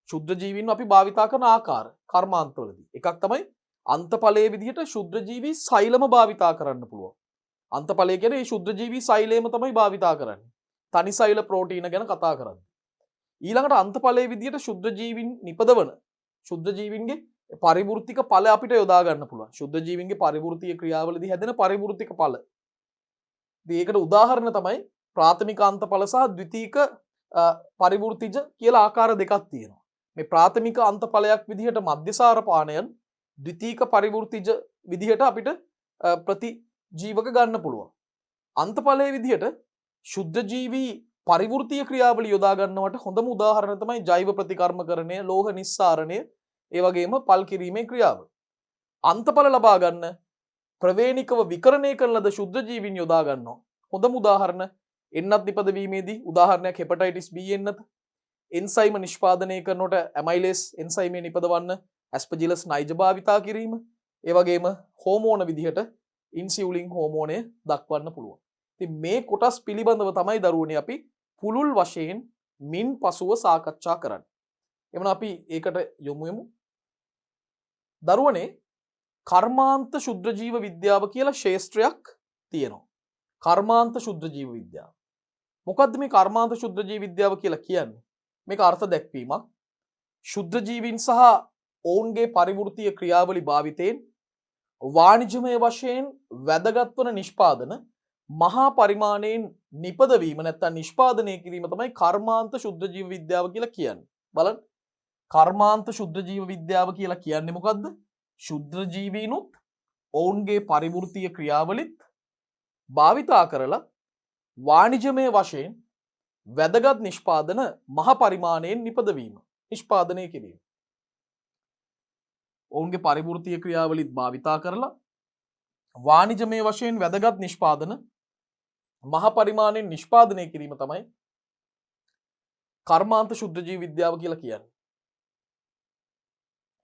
ශුද්ධ ජීවීන් අපි භාවිතා කරන ආකාර කර්මාන්තවලදී. එකක් තමයි අන්තඵලයේ විදිහට ශුද්ධ ජීවී සෛලම භාවිතා කරන්න පුළුවන්. අන්තඵලය කියන්නේ මේ ශුද්ධ ජීවී සෛලයම තමයි භාවිතා කරන්නේ. තනි සෛල ප්‍රෝටීන ගැන කතා කරන්නේ. ඊළඟට අන්තඵලයේ විදිහට ශුද්ධ ජීවීන් නිපදවන ශුද්ධ ජීවීන්ගේ පරිවෘත්තික ඵල අපිට යොදා ගන්න පුළුවන්. ශුද්ධ ජීවීන්ගේ පරිවෘත්තීය ක්‍රියාවලදී හැදෙන පරිවෘත්තික ඵල. ඉතින් ඒකට උදාහරණ තමයි ප්‍රාථමික අන්තඵල සහ ද්විතීක පරිවෘත්තිජ කියලා ආකාර දෙකක් තියෙනවා. මේ ප්‍රාථමික අන්තඵලයක් විදිහට මධ්‍යසාර පානයන් ද්විතීක පරිවෘත්තිජ විදිහට අපිට ප්‍රතිජීවක ගන්න පුළුවන්. අන්තඵලයේ විදිහට ශුද්ධ ජීවී පරිවෘත්තීය ක්‍රියාවලිය යොදා ගන්නවට හොඳම උදාහරණ තමයි ජෛව ප්‍රතිකර්මකරණය, ලෝහ නිස්සාරණය, ඒ වගේම පල් කිරීමේ ක්‍රියාව. අන්තඵල ලබා ගන්න ප්‍රවේණිකව විකරණය කරන ලද ශුද්ධ ජීවීන් යොදා ගන්නවා. හොඳම උදාහරණ එන්නත් නිපදවීමේදී උදාහරණයක් හෙපටයිටිස් B එන්නත. එන්සයිම නිෂ්පාදනය කරනකොට ඇමයිලේස් එන්සයිමේ නිපදවන්න ඇස්පර්ජිලස් නයිජ භාවිතා කිරීම. ඒ වගේම හෝමෝන විදිහට ඉන්සියුලින් හෝමෝනය දක්වන්න පුළුවන්. ඉතින් මේ කොටස් පිළිබඳව තමයි දරුවනේ අපි පුළුල් වශයෙන් මින් පසුව සාකච්ඡා කරන්නේ. එමනම් අපි ඒකට යොමු වෙමු. දරුවනේ කර්මාන්ත ශුද්ධ ජීව විද්‍යාව කියලා ශාස්ත්‍රයක් තියෙනවා. කර්මාන්ත ශුද්ධ ජීව විද්‍යාව. මොකද්ද මේ කර්මාන්ත ශුද්ධ ජීව විද්‍යාව කියලා කියන්නේ? මේක අර්ථ දැක්වීමක්. ශුද්ධ ජීවීන් සහ ඔවුන්ගේ පරිවෘත්තීය ක්‍රියාවලි භාවිතයෙන් වාණිජමය වශයෙන් වැදගත් වන නිෂ්පාදන මහා පරිමාණයෙන් නිපදවීම නැත්නම් නිෂ්පාදනය කිරීම තමයි කර්මාන්ත ශුද්ධ ජීව විද්‍යාව කියලා කියන්නේ. බලන්න. කර්මාන්ත ශුද්ධ ජීව විද්‍යාව කියලා කියන්නේ මොකද්ද? ශුද්ධ ජීවීනුත් ඔවුන්ගේ පරිවෘත්තීය ක්‍රියාවලිත් භාවිතා කරලා වාණිජමය වශයෙන් වැදගත් නිෂ්පාදන මහ පරිමාණයෙන් නිපදවීම, නිෂ්පාදනය කිරීම. ඔවුන්ගේ පරිවෘත්තීය ක්‍රියාවලිත් භාවිතා කරලා වාණිජමය වශයෙන් වැදගත් නිෂ්පාදන මහ පරිමාණයෙන් නිෂ්පාදනය කිරීම තමයි කර්මාන්ත ශුද්ධ ජීව විද්‍යාව කියලා කියන්නේ.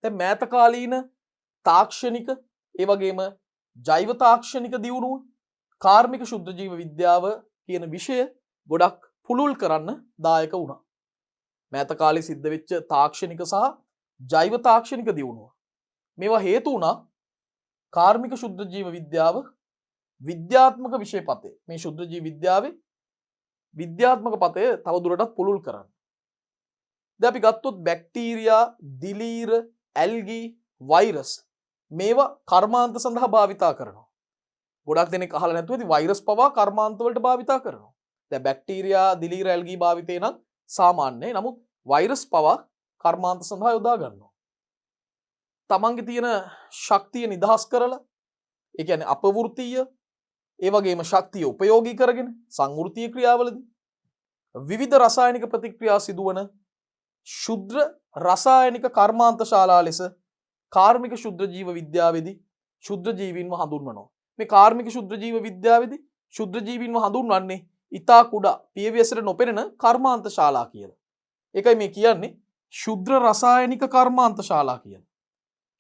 දැන් මෑත කාලීන තාක්ෂණික ඒ වගේම ජෛව තාක්ෂණික දියුණුව කාර්මික ශුද්ධ ජීව විද්‍යාව කියන විෂය ගොඩක් පුළුල් කරන්න දායක වුණා. මෑත කාලේ සිද්ධ වෙච්ච තාක්ෂණික සහ ජෛව තාක්ෂණික දියුණුව මේවා හේතු වුණා කාර්මික ශුද්ධ ජීව විද්‍යාව විද්‍යාත්මක විෂය පතේ මේ ශුද්ධ ජීව විද්‍යාවේ විද්‍යාත්මක පතය තව දුරටත් පුළුල් කරන්න. දැන් අපි ගත්තොත් බැක්ටීරියා, දිලීර, ඇල්ගී, වෛරස් මේවා කර්මාන්ත සඳහා භාවිතා කරනවා. ගොඩක් දෙනෙක් අහලා නැතුව ඉතින් වෛරස් පවා කර්මාන්ත වලට භාවිතා කරනවා. දැන් බැක්ටීරියා, දිලීර, ඇල්ගී භාවිතේ නම් සාමාන්‍යයි. නමුත් වෛරස් පවා කර්මාන්ත සඳහා යොදා ගන්නවා. තමන්ගේ තියෙන ශක්තිය නිදහස් කරලා ඒ කියන්නේ අපවෘත්තීය ඒ වගේම ශක්තිය උපයෝගී කරගෙන සංවෘත්තීය ක්‍රියාවලදී විවිධ රසායනික ප්‍රතික්‍රියා සිදුවන ශුද්ධ රසායනික කර්මාන්ත ශාලා ලෙස කාර්මික ශුද්ධ ජීව විද්‍යාවේදී ශුද්ධ ජීවීන්ව හඳුන්වනවා. මේ කාර්මික ශුද්ධ ජීව විද්‍යාවේදී ශුද්ධ ජීවීන්ව හඳුන්වන්නේ ඊතා කුඩා පියවිසට නොපෙනෙන කර්මාන්ත ශාලා කියලා. ඒකයි මේ කියන්නේ ශුද්ධ රසායනික කර්මාන්ත ශාලා කියලා.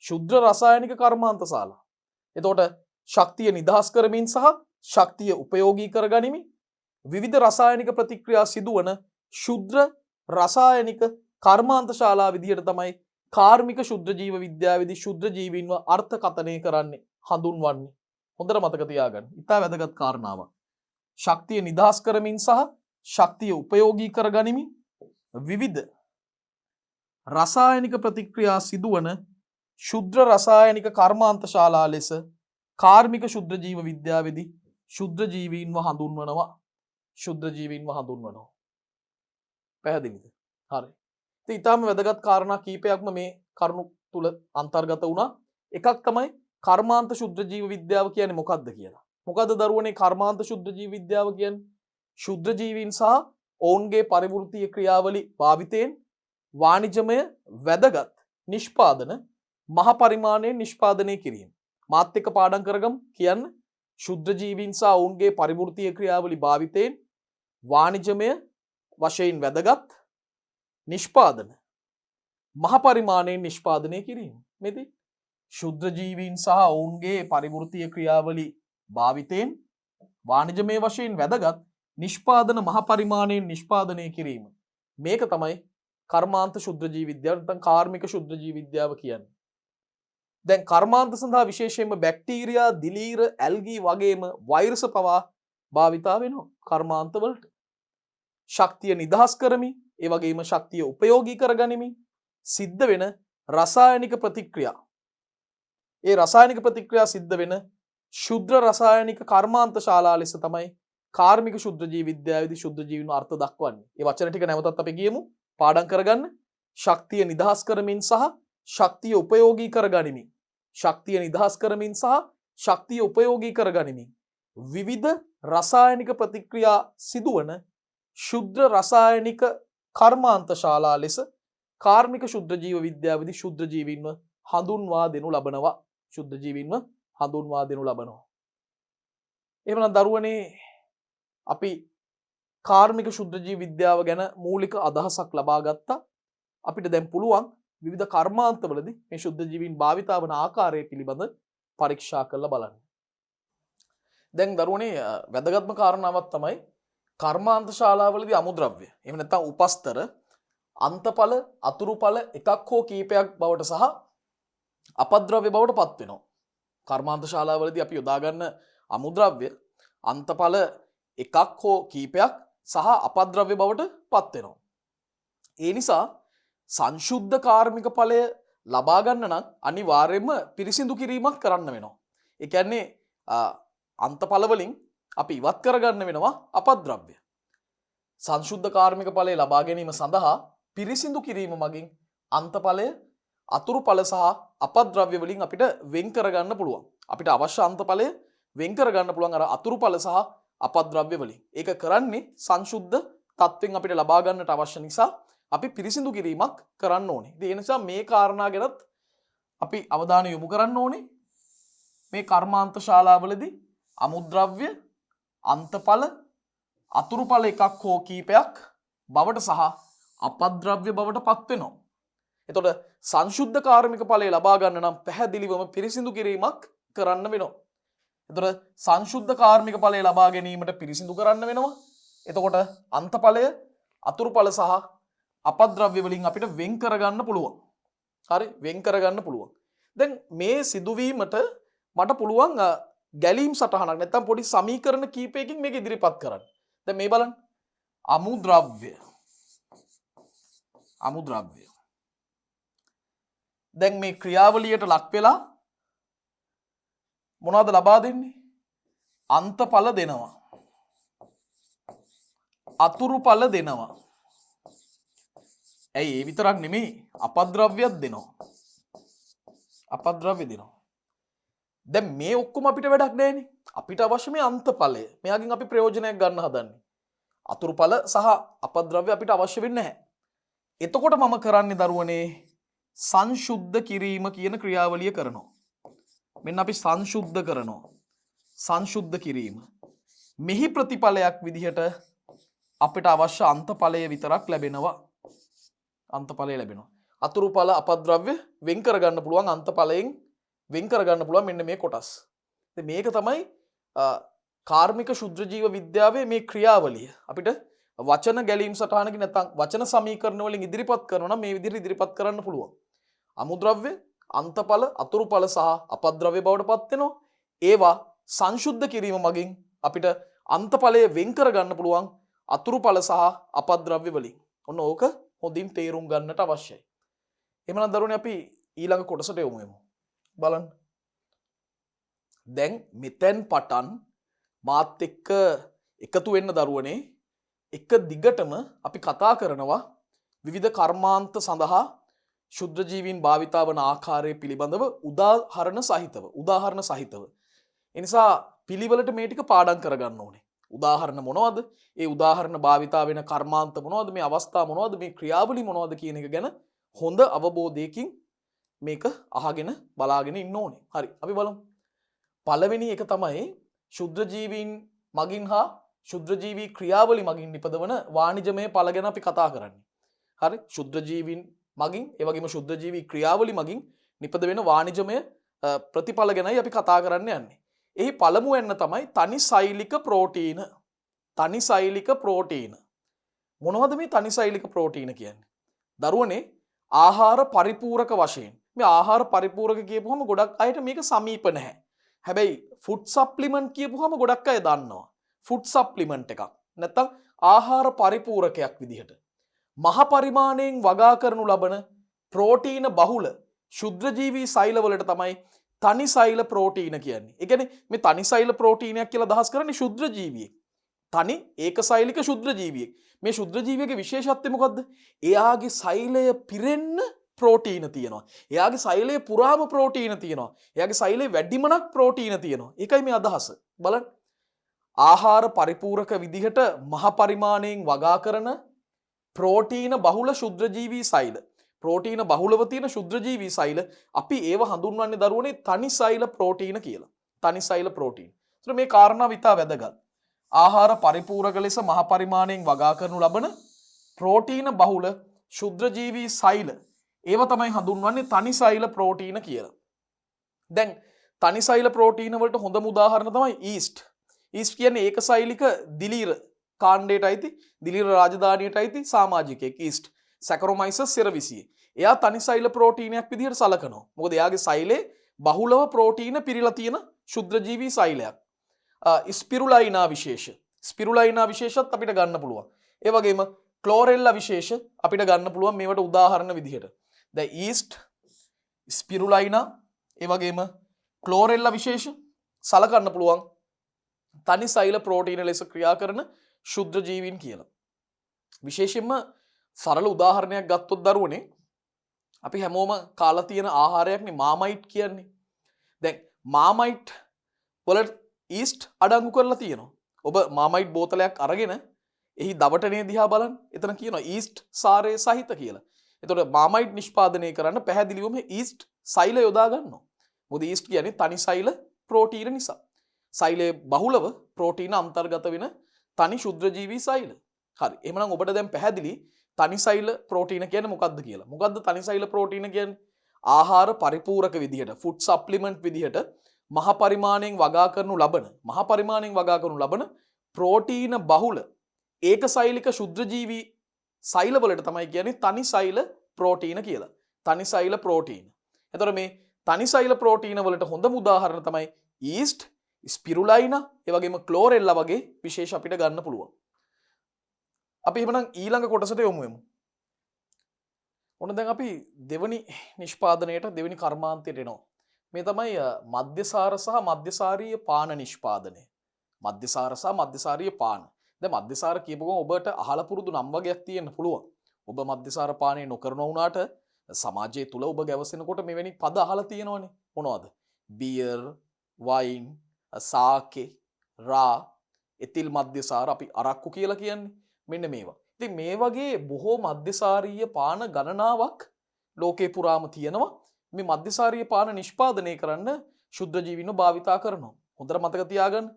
ශුද්ධ රසායනික කර්මාන්ත ශාලා. එතකොට ශක්තිය නිදහස් කරමින් සහ ශක්තිය උපයෝගී කරගනිමින් විවිධ රසායනික ප්‍රතික්‍රියා සිදුවන ශුද්ධ රසායනික කර්මාන්ත ශාලා විදිහට තමයි කාර්මික ශුද්ධ ජීව විද්‍යාවේදී ශුද්ධ ජීවීන්ව අර්ථකථනය කරන්නේ, හඳුන්වන්නේ. හොඳට මතක තියාගන්න. ඉතා වැදගත් කාරණාවක්. ශක්තිය නිදහස් කරමින් සහ ශක්තිය උපයෝගී කරගනිමින් විවිධ රසායනික ප්‍රතික්‍රියා සිදුවන ශුද්ධ රසායනික කර්මාන්ත ශාලා ලෙස කාර්මික ශුද්ධ ජීව විද්‍යාවේදී ශුද්ධ ජීවීන්ව හඳුන්වනවා. ශුද්ධ ජීවීන්ව හඳුන්වනවා. පැහැදිලිද? හරි. ඉතින් ඊටම වැදගත් කාරණා කීපයක්ම මේ කරුණු තුල අන්තර්ගත වුණා. එකක් තමයි කර්මාන්ත ශුද්ධ ජීව විද්‍යාව කියන්නේ මොකක්ද කියලා. මොකද්ද දරුවනේ කර්මාන්ත ශුද්ධ ජීව විද්‍යාව කියන්නේ? ශුද්ධ ජීවීන් සහ ඔවුන්ගේ පරිවෘත්තීය ක්‍රියාවලි භාවිතයෙන් වාණිජමය වැදගත් නිෂ්පාදන මහ පරිමාණයෙන් නිෂ්පාදනය කිරීම. මාත් එක්ක පාඩම් කරගමු කියන්න. ශුද්ධ ජීවීන් සහ ඔවුන්ගේ පරිවෘත්තීය ක්‍රියාවලි භාවිතයෙන් වාණිජමය වශයෙන් වැදගත් නිෂ්පාදන මහ පරිමාණයෙන් නිෂ්පාදනය කිරීම. මෙදී ශුද්ධ ජීවීන් සහ ඔවුන්ගේ පරිවෘත්තීය ක්‍රියාවලි භාවිතයෙන් වාණිජමය වශයෙන් වැදගත් නිෂ්පාදන මහ පරිමාණයෙන් නිෂ්පාදනය කිරීම. මේක තමයි කර්මාන්ත ශුද්ධ ජීව විද්‍යාව නැත්නම් කාර්මික ශුද්ධ ජීව විද්‍යාව කියන්නේ. දැන් කර්මාන්ත සඳහා විශේෂයෙන්ම බැක්ටීරියා, දිලීර, ඇල්ගී වගේම වෛරස පවා භාවිතා වෙනවා කර්මාන්ත වලට. ශක්තිය නිදහස් කරමින්, ඒ වගේම ශක්තිය උපයෝගී කරගනිමින් සිද්ධ වෙන රසායනික ප්‍රතික්‍රියා. ඒ රසායනික ප්‍රතික්‍රියා සිද්ධ වෙන ශුද්ධ රසායනික කර්මාන්ත ශාලා ලෙස තමයි කාර්මික ශුද්ධ ජීව විද්‍යාවේදී ශුද්ධ ජීවීන් අර්ථ දක්වන්නේ. මේ වචන ටික නැවතත් අපි කියමු. පාඩම් කරගන්න. ශක්තිය නිදහස් කරමින් සහ ශක්තිය උපයෝගී කරගනිමින්. ශක්තිය නිදහස් කරමින් සහ ශක්තිය උපයෝගී කරගනිමින් විවිධ රසායනික ප්‍රතික්‍රියා සිදුවන ශුද්ධ රසායනික කර්මාන්ත ශාලා ලෙස කාර්මික ශුද්ධ ජීව විද්‍යාවේදී ශුද්ධ ජීවීන්ව හඳුන්වා දෙනු ලබනවා. ශුද්ධ ජීවීන්ව හඳුන්වා දෙනු ලබනවා. එහෙමනම් දරුවනේ අපි කාර්මික ශුද්ධ ජීව විද්‍යාව ගැන මූලික අදහසක් ලබා ගත්තා. අපිට දැන් පුළුවන් විවිධ කර්මාන්තවලදී මේ ශුද්ධ ජීවීන් භාවිතා වන ආකාරය පිළිබඳ පරීක්ෂා කරලා බලන්න. දැන් දරුවනේ වැදගත්ම කාරණාවක් තමයි කර්මාන්ත ශාලාවලදී අමුද්‍රව්‍ය. එහෙම නැත්නම් උපස්තර අන්තඵල අතුරුඵල එකක් හෝ කීපයක් බවට සහ අපද්‍රව්‍ය බවට පත් වෙනවා. කර්මාන්ත ශාලාවලදී අපි යොදා ගන්න අමුද්‍රව්‍ය අන්තඵල එකක් හෝ කීපයක් සහ අපද්‍රව්‍ය බවට පත් වෙනවා. ඒ නිසා සංශුද්ධ කාර්මික ඵලය ලබා ගන්න නම් අනිවාර්යයෙන්ම පිරිසිදු කිරීමක් කරන්න වෙනවා. ඒ කියන්නේ අන්තඵල වලින් අපි ඉවත් කරගන්න වෙනවා අපද්‍රව්‍ය. සංශුද්ධ කාර්මික ඵලය ලබා ගැනීම සඳහා පිරිසිදු කිරීම මගින් අන්තඵලය අතුරුඵල සහ අපද්‍රව්‍ය වලින් අපිට වෙන් කරගන්න පුළුවන්. අපිට අවශ්‍ය අන්තඵලය වෙන් කරගන්න පුළුවන් අර අතුරුඵල සහ අපද්‍රව්‍ය වලින්. ඒක කරන්නේ සංශුද්ධ තත්වෙන් අපිට ලබා ගන්නට අවශ්‍ය නිසා අපි පිරිසිදු කිරීමක් කරන්න ඕනේ. ඒ නිසා මේ කාරණා ගැනත් අපි අවධානය යොමු කරන්න ඕනේ. මේ කර්මාන්ත ශාලාවලදී අමුද්‍රව්‍ය අන්තඵල අතුරුඵල එකක් හෝ කීපයක් බවට සහ අපද්‍රව්‍ය බවට පත් වෙනවා. එතකොට සංශුද්ධ කාර්මික ඵලය ලබා ගන්න නම් පැහැදිලිවම පිරිසිදු කිරීමක් කරන්න වෙනවා. එතකොට සංශුද්ධ කාර්මික ඵලය ලබා ගැනීමට පිරිසිදු කරන්න වෙනවා. එතකොට අන්තඵලය අතුරුඵල සහ අපද්‍රව්‍ය වලින් අපිට වෙන් කරගන්න පුළුවන්. හරි වෙන් කරගන්න පුළුවන්. දැන් මේ සිදුවීමට මට පුළුවන් ගැලීම් සටහනක් නැත්නම් පොඩි සමීකරණ කීපයකින් මේක ඉදිරිපත් කරන්න. දැන් මේ බලන්න. අමුද්‍රව්‍ය දැන් මේ ක්‍රියාවලියට ලක් වෙලා මොනවද ලබා දෙන්නේ? අන්තඵල දෙනවා. අතුරුඵල දෙනවා. ඇයි ඒ විතරක් නෙමෙයි අපද්‍රව්‍යයක් දෙනවා. අපද්‍රව්‍ය දෙනවා. දැන් මේ ඔක්කොම අපිට වැඩක් නැහැනේ. අපිට අවශ්‍ය මේ අන්තඵලය. මෙයාගෙන් අපි ප්‍රයෝජනයක් ගන්න හදන්නේ. අතුරුඵල සහ අපද්‍රව්‍ය අපිට අවශ්‍ය වෙන්නේ නැහැ. එතකොට මම කරන්නේ දරුවනේ සංශුද්ධ කිරීම කියන ක්‍රියාවලිය කරනවා. මෙන්න අපි සංශුද්ධ කරනවා. සංශුද්ධ කිරීම. මෙහි ප්‍රතිඵලයක් විදිහට අපිට අවශ්‍ය අන්තඵලය විතරක් ලැබෙනවා. අන්තඵලය ලැබෙනවා. අතුරුඵල අපද්‍රව්‍ය වෙන් කරගන්න පුළුවන් අන්තඵලයෙන් වෙන් කරගන්න පුළුවන් මෙන්න මේ කොටස්. ඉතින් මේක තමයි කාර්මික ශුද්ධ ජීව විද්‍යාවේ මේ ක්‍රියාවලිය. අපිට වචන ගැලීම් සටහනකින් නැත්නම් වචන සමීකරණ වලින් ඉදිරිපත් කරනවා නම් මේ විදිහට ඉදිරිපත් කරන්න පුළුවන්. අමුද්‍රව්‍ය අන්තඵල අතුරුඵල සහ අපද්‍රව්‍ය බවට පත් වෙනවා. ඒවා සංශුද්ධ කිරීම මගින් අපිට අන්තඵලය වෙන් කරගන්න පුළුවන් අතුරුඵල සහ අපද්‍රව්‍ය වලින්. ඔන්න ඕක හොඳින් තේරුම් ගන්නට අවශ්‍යයි. එහෙමනම් දරුවනේ අපි ඊළඟ කොටසට යමු. බලන්න. දැන් මෙතෙන් පටන් මාත් එක්ක එකතු වෙන්න දරුවනේ එක දිගටම අපි කතා කරනවා විවිධ කර්මාන්ත සඳහා ශුද්ධ ජීවීන් භාවිතා වන ආකාරය පිළිබඳව උදාහරණ සහිතව. ඒ නිසා පිළිවෙලට මේ ටික පාඩම් කරගන්න ඕනේ. උදාහරණ මොනවද? ඒ උදාහරණ භාවිතා වෙන කර්මාන්ත මොනවද? මේ අවස්ථා මොනවද? මේ ක්‍රියාවලි මොනවද කියන එක ගැන හොඳ අවබෝධයකින් මේක අහගෙන බලාගෙන ඉන්න ඕනේ. හරි. අපි බලමු. පළවෙනි එක තමයි ශුද්ධ ජීවීන් මගින් හා ශුද්ධ ජීවී ක්‍රියාවලි මගින් නිපදවන වාණිජමය ඵල ගැන අපි කතා කරන්නේ. හරි. ශුද්ධ ජීවීන් මගින් ඒ වගේම ශුද්ධ ජීවී ක්‍රියාවලි මගින් නිපද වෙන වාණිජමය ප්‍රතිඵල ගැනයි අපි කතා කරන්න යන්නේ. එහි පළමු එන්න තමයි තනිසෛලික ප්‍රෝටීන. තනිසෛලික ප්‍රෝටීන. මොනවද මේ තනිසෛලික ප්‍රෝටීන කියන්නේ? දරුවනේ ආහාර පරිපූරක වශයෙන්. මේ ආහාර පරිපූරක කියපුවම ගොඩක් අයට මේක සමීප නැහැ. හැබැයි ෆුඩ් සප්ලිමන්ට් කියපුවම ගොඩක් අය දන්නවා. ෆුඩ් සප්ලිමන්ට් එකක්. නැත්තම් ආහාර පරිපූරකයක් විදිහට. මහ පරිමාණයෙන් වගා කරනු ලබන ප්‍රෝටීන බහුල ශුද්ධජීවී සෛලවලට තමයි තනිසෛල ප්‍රෝටීන කියන්නේ. ඒ කියන්නේ මේ තනිසෛල ප්‍රෝටීනයක් කියලා අදහස් කරන්නේ ශුද්ධජීවියෙක්. තනි ඒකසෛලික ශුද්ධජීවියෙක්. මේ ශුද්ධජීවියගේ විශේෂත්වය මොකද්ද? එයාගේ සෛලය පිරෙන්න ප්‍රෝටීන තියෙනවා. එයාගේ සෛලය පුරාම ප්‍රෝටීන තියෙනවා. එයාගේ සෛලේ වැඩිමනක් ප්‍රෝටීන තියෙනවා. ඒකයි මේ අදහස. බලන්න. ආහාර පරිපූරක විදිහට මහ පරිමාණයෙන් වගා කරන ප්‍රෝටීන බහුල ශුද්ධජීවී සෛල. ප්‍රෝටීන බහුලව තියෙන ශුද්ධජීවී සෛල අපි ඒව හඳුන්වන්නේ දරුවනේ තනිසෛල ප්‍රෝටීන කියලා. තනිසෛල ප්‍රෝටීන. ඒතර මේ කාරණාව ඉතා වැදගත්. ආහාර පරිපූරක ලෙස මහ පරිමාණයෙන් වගා කරනු ලබන ප්‍රෝටීන බහුල ශුද්ධජීවී සෛල ඒව තමයි හඳුන්වන්නේ තනිසෛල ප්‍රෝටීන කියලා. දැන් තනිසෛල ප්‍රෝටීන වලට හොඳම උදාහරණ තමයි ඊස්ට්. ඊස්ට් කියන්නේ ඒකසෛලික දිලීර කාණ්ඩයට අයිති දිලීර රාජධානියට අයිති සමාජිකයෙක් ඊස්ට්. සැකරොමයිසස් සෙරවිසිය. එයා තනිසෛල ප්‍රෝටීනයක් විදිහට සලකනවා. මොකද එයාගේ සෛලේ බහුලව ප්‍රෝටීන පිරීලා තියෙන ශුද්ධජීවී සෛලයක්. ස්පිරුලයිනා විශේෂ. ස්පිරුලයිනා විශේෂත් අපිට ගන්න පුළුවන්. ඒ වගේම ක්ලෝරෙල්ලා විශේෂ අපිට ගන්න පුළුවන් මේවට උදාහරණ විදිහට. දැන් ඊස්ට්, ස්පිරුලයිනා, ඒ වගේම ක්ලෝරෙල්ලා විශේෂ සලකන්න පුළුවන් තනිසෛල ප්‍රෝටීන ලෙස ක්‍රියා කරන ශුද්ධජීවීන් කියලා. විශේෂයෙන්ම සරල උදාහරණයක් ගත්තොත් දරුවනේ අපි හැමෝම කාලා තියෙන ආහාරයක්නේ මාමයිට් කියන්නේ. දැන් මාමයිට් වල ඊස්ට් අඩංගු කරලා තියෙනවා. ඔබ මාමයිට් බෝතලයක් අරගෙන එහි දවටනේ දිහා බලන්න. එතන කියනවා ඊස්ට් සාරය සහිත කියලා. එතකොට මාමයිට් නිෂ්පාදනය කරන්න පැහැදිලිවම ඊස්ට් සෛල යොදා ගන්නවා. මොකද ඊස්ට් කියන්නේ තනිසෛල ප්‍රෝටීන නිසා. සෛලයේ බහුලව ප්‍රෝටීන අන්තර්ගත වෙන තනි ශුද්ධජීවී සෛල. හරි. එහෙනම් ඔබට දැන් පැහැදිලි තනිසෛල ප්‍රෝටීන කියන්නේ මොකක්ද කියලා. මොකක්ද තනිසෛල ප්‍රෝටීන කියන්නේ? ආහාර පරිපූරක විදිහට ෆුඩ් සප්ලිමන්ට් විදිහට මහ පරිමාණයෙන් වගා කරනු ලබන ප්‍රෝටීන බහුල ඒකසෛලික ශුද්ධජීවී සෛලවලට තමයි කියන්නේ තනිසෛල ප්‍රෝටීන කියලා. තනිසෛල ප්‍රෝටීන. එතකොට මේ තනිසෛල ප්‍රෝටීන වලට හොඳම උදාහරණ තමයි ඊස්ට්, ස්පිරුලයිනා, ඒ වගේම ක්ලෝරෙල්ලා වගේ විශේෂ අපිට ගන්න පුළුවන්. අපි එහෙනම් ඊළඟ කොටසට යමු වෙමු. ඔන්න දැන් අපි දෙවනි නිෂ්පාදනයට දෙවනි කර්මාන්තයට එනවා. මේ තමයි මධ්‍යසාර සහ මධ්‍යසාරීය පාන නිෂ්පාදනය. මධ්‍යසාර සහ මධ්‍යසාරීය පාන. දැන් මධ්‍යසාර කියපුවම ඔබට අහලා පුරුදු නම් වගේක් තියෙන්න පුළුවන්. ඔබ මධ්‍යසාර පානය නොකරන වුණාට සමාජය තුල ඔබ ගැවසෙනකොට මෙවැනි පද අහලා තියෙනවනේ. මොනවද? බියර්, වයින්, සාකේ, රා, එතිල් මධ්‍යසාර අපි අරක්කු කියලා කියන්නේ. මෙන්න මේවා. ඉතින් මේ වගේ බොහෝ මධ්‍යසාරීය පාන ගණනාවක් ලෝකේ පුරාම තියෙනවා. මේ මධ්‍යසාරීය පාන නිෂ්පාදනය කරන්න ශුද්ධජීවීන්ව භාවිතා කරනවා. හොඳට මතක තියාගන්න.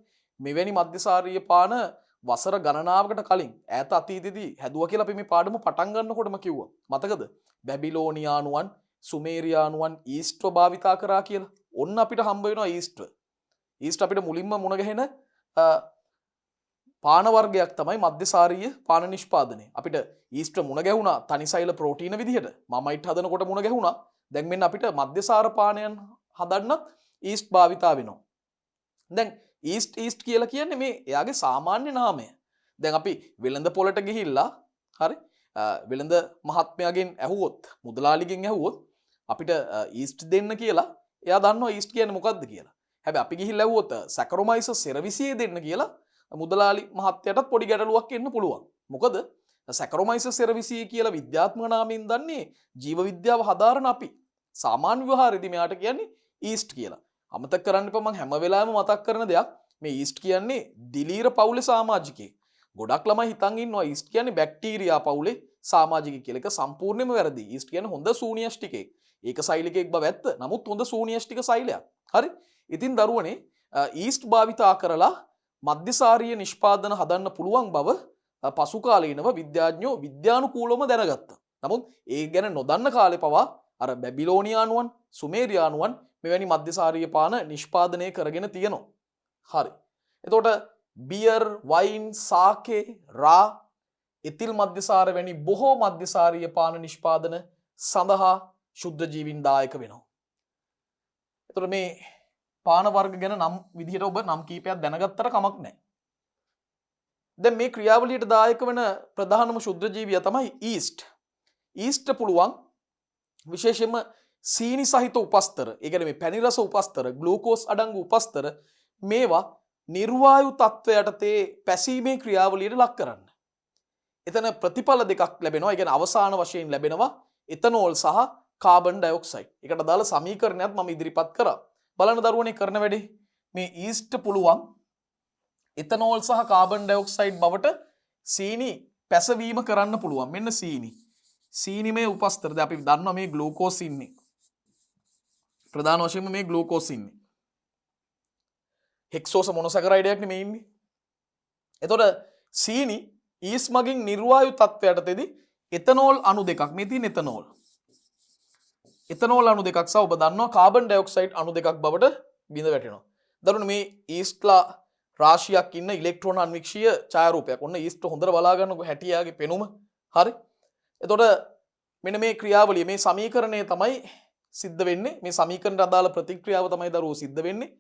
මෙවැනි මධ්‍යසාරීය පාන වසර ගණනාවකට කලින් ඈත අතීතයේදී හැදුවා කියලා අපි මේ පාඩම පටන් ගන්නකොටම කිව්වා. මතකද? බැබිලෝනියානුවන්, සුමේරියානුවන් ඊස්ට්ව භාවිතා කරා කියලා. ඔන්න අපිට හම්බ වෙනවා ඊස්ට්ව. ඊස්ට් අපිට මුලින්ම මුණ ගැහෙන පාන වර්ගයක් තමයි මධ්‍යසාරීය පාන නිෂ්පාදනය. අපිට ඊස්ට් මුණ ගැහුණා තනිසෛල ප්‍රෝටීන විදිහට. මමයිට් හදනකොට මුණ ගැහුණා. දැන් මෙන්න අපිට මධ්‍යසාර පානයන් හදන්නත් ඊස්ට් භාවිතා වෙනවා. දැන් ඊස්ට් කියලා කියන්නේ මේ එයාගේ සාමාන්‍ය නාමය. දැන් අපි වෙළඳ පොළට ගිහිල්ලා හරි වෙළඳ මහත්මයාගෙන් ඇහුවොත් මුදලාලිගෙන් ඇහුවොත් අපිට ඊස්ට් දෙන්න කියලා එයා දන්නවා ඊස්ට් කියන්නේ මොකක්ද කියලා. හැබැයි අපි ගිහිල්ලා ඇහුවොත් සැකරොමයිසස් සෙරවිසියේ දෙන්න කියලා මුදලාලි මහත්තයාටත් පොඩි ගැටලුවක් එන්න පුළුවන්. මොකද සැකරොමයිසස් සෙරවිසිය කියලා විද්‍යාත්මක නාමයෙන් දන්නේ ජීව විද්‍යාව හදාරන අපි. සාමාන්‍ය ව්‍යවහාරයේදී මෙයාට කියන්නේ ඊස්ට් කියලා. අමතක කරන්න එපා, මම හැම වෙලාවෙම මතක් කරන දෙයක් මේ ඊස්ට් කියන්නේ දිලීර පවුලේ සමාජිකයෙක්. ගොඩක් ළමයි හිතන් ඉන්නවා ඊස්ට් කියන්නේ බැක්ටීරියා පවුලේ සමාජිකයෙක් කියලා. ඒක සම්පූර්ණයෙන්ම වැරදි. ඊස්ට් කියන්නේ හොඳ සූනියස්ටිකෙක්. ඒක සෛලිකයෙක් බව ඇත්ත. නමුත් හොඳ සූනියස්ටික සෛලයක්. හරි? ඉතින් දරුවනේ ඊස්ට් භාවිතා කරලා මධ්‍යසාරීය නිෂ්පාදන හදන්න පුළුවන් බව පසු කාලීනව විද්‍යාඥයෝ විද්‍යානුකූලවම දැනගත්තා. නමුත් ඒ ගැන නොදන්න කාලේ පවා අර බැබිලෝනියානුවන්, සුමේරියානුවන් මෙවැනි මධ්‍යසාරීය පාන නිෂ්පාදනය කරගෙන තියෙනවා. හරි. එතකොට බියර්, වයින්, සාකේ, රා, එතිල් මධ්‍යසාර වැනි බොහෝ මධ්‍යසාරීය පාන නිෂ්පාදන සඳහා ශුද්ධ ජීවීන් දායක වෙනවා. එතකොට මේ පාන වර්ග ගැන නම් විදිහට ඔබ නම් කීපයක් දැනගත්තට කමක් නැහැ. දැන් මේ ක්‍රියාවලියට දායක වෙන ප්‍රධානම ශුද්ධ ජීවියා තමයි ඊස්ට්. ඊස්ට් පුළුවන් විශේෂයෙන්ම සීනි සහිත උපස්තර, ඒ කියන්නේ මේ පැණි රස උපස්තර, ග්ලූකෝස් අඩංගු උපස්තර මේවා නිර්වායු තත්වයටතේ පැසීමේ ක්‍රියාවලියට ලක් කරන්න. එතන ප්‍රතිඵල දෙකක් ලැබෙනවා. ඒ කියන්නේ අවසාන වශයෙන් ලැබෙනවා එතනෝල් සහ කාබන් ඩයොක්සයිඩ්. ඒකට අදාළ සමීකරණයක් මම ඉදිරිපත් කරා. බලන්න දරුවනේ කරන වැඩේ. මේ ඊස්ට් පුළුවන් එතනෝල් සහ කාබන් ඩයොක්සයිඩ් බවට සීනි පැසවීම කරන්න පුළුවන්. මෙන්න සීනි. සීනි මේ උපස්තර. දැන් අපි දන්නවා මේ ග්ලූකෝස් ඉන්නේ. ප්‍රධාන වශයෙන්ම මේ ග්ලූකෝස් ඉන්නේ. හෙක්සෝස මොනොසැකරයිඩයක් නෙමෙයි ඉන්නේ. එතකොට සීනි ඊස් මගින් නිර්වායු තත්වයටතේදී එතනෝල් අණු දෙකක් මේ තියෙන එතනෝල්. එතනෝල් අණු දෙකක් සහ ඔබ දන්නවා කාබන් ඩයොක්සයිඩ් අණු දෙකක් බවට බිඳ වැටෙනවා. දරුවනේ මේ ඊස්ට්ලා රාශියක් ඉන්න ඉලෙක්ට්‍රෝන අන්වික්ෂීය ඡායාරූපයක්. ඔන්න ඊස්ට් හොඳට බලා ගන්නකො හැටියාගේ පෙනුම. හරි. එතකොට මෙන්න මේ ක්‍රියාවලිය මේ සමීකරණය තමයි සිද්ධ වෙන්නේ. මේ සමීකරණයට අදාළ ප්‍රතික්‍රියාව තමයි දරුවෝ සිද්ධ වෙන්නේ.